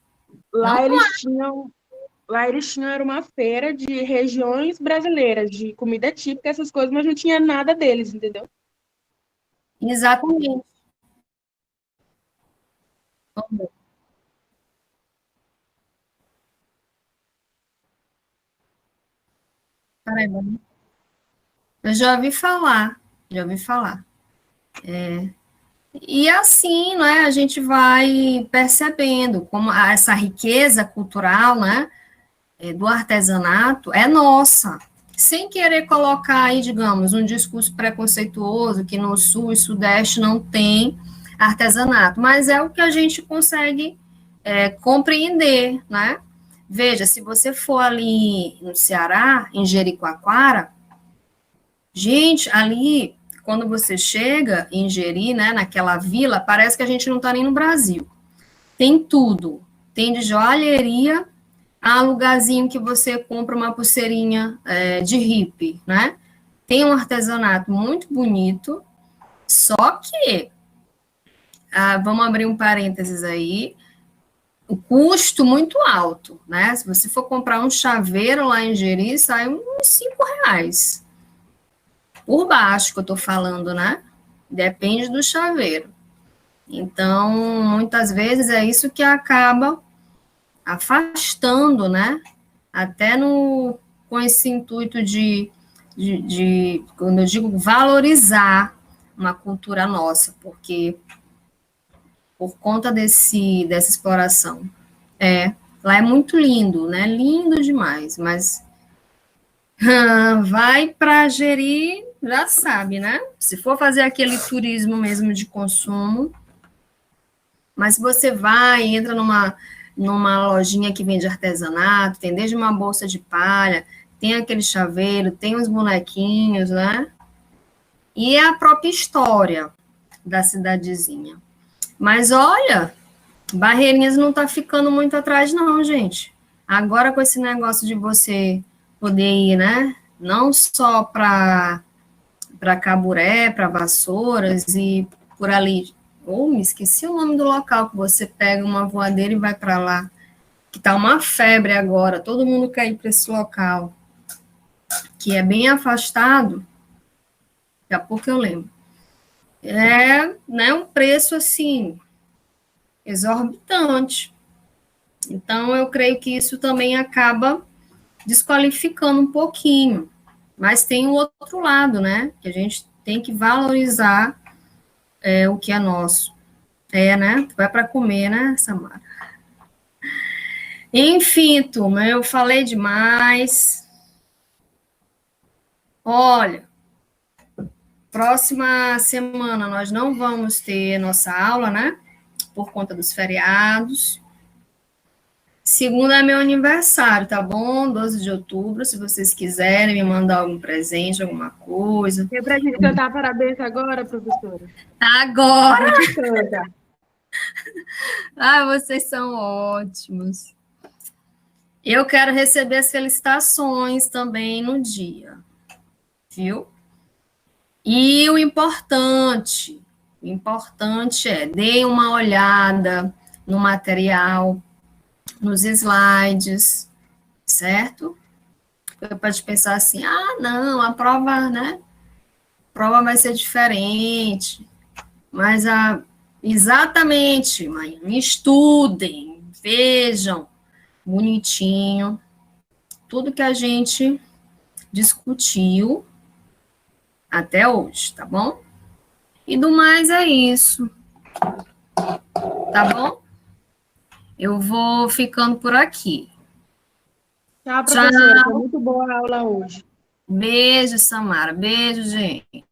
Lá eles tinham era uma feira de regiões brasileiras, de comida típica, essas coisas, mas não tinha nada deles, entendeu? Exatamente. Eu já ouvi falar, E assim, né, a gente vai percebendo como essa riqueza cultural, né, do artesanato é nossa, sem querer colocar aí, digamos, um discurso preconceituoso que no sul e sudeste não tem artesanato, mas é o que a gente consegue compreender, né? Veja, se você for ali no Ceará, em Jericoacoara, gente, ali, quando você chega em Jeri, né, naquela vila, parece que a gente não está nem no Brasil. Tem tudo. Tem de joalheria Há lugarzinho que você compra uma pulseirinha de hippie, né? Tem um artesanato muito bonito, só que, vamos abrir um parênteses aí, o custo muito alto, né? Se você for comprar um chaveiro lá em Jeri, sai uns R$ 5. Por baixo que eu tô falando, né? Depende do chaveiro. Então, muitas vezes é isso que acaba afastando, né? Até com esse intuito quando eu digo valorizar uma cultura nossa, porque por conta dessa exploração. Lá é muito lindo, né? Lindo demais, mas vai para Jeri, já sabe, né? Se for fazer aquele turismo mesmo de consumo, mas se você entra numa lojinha que vende artesanato, tem desde uma bolsa de palha, tem aquele chaveiro, tem os bonequinhos, né? E é a própria história da cidadezinha. Mas olha, Barreirinhas não está ficando muito atrás, não, gente. Agora, com esse negócio de você poder ir, né? Não só para Caburé, para Vassouras e por ali. Me esqueci o nome do local que você pega uma voadeira e vai para lá. Que tá uma febre agora, todo mundo quer ir para esse local. Que é bem afastado. Daqui a pouco eu lembro. Né, um preço, assim, exorbitante. Então, eu creio que isso também acaba desqualificando um pouquinho. Mas tem o outro lado, né? Que a gente tem que valorizar o que é nosso. Né? Vai para comer, né, Samara? Enfim, turma, eu falei demais. Olha, próxima semana nós não vamos ter nossa aula, né? Por conta dos feriados. Segunda é meu aniversário, tá bom? 12 de outubro, se vocês quiserem me mandar algum presente, alguma coisa. E pra gente cantar parabéns agora, professora? Agora! A gente canta. Vocês são ótimos. Eu quero receber as felicitações também no dia, viu? E o importante deem uma olhada no material, nos slides, certo? Você pode pensar assim, não, a prova, né? A prova vai ser diferente. Mas exatamente, mãe, estudem, vejam, bonitinho, tudo que a gente discutiu até hoje, tá bom? E do mais é isso. Tá bom? Eu vou ficando por aqui. Tchau, professora. Foi muito boa a aula hoje. Beijo, Samara. Beijo, gente.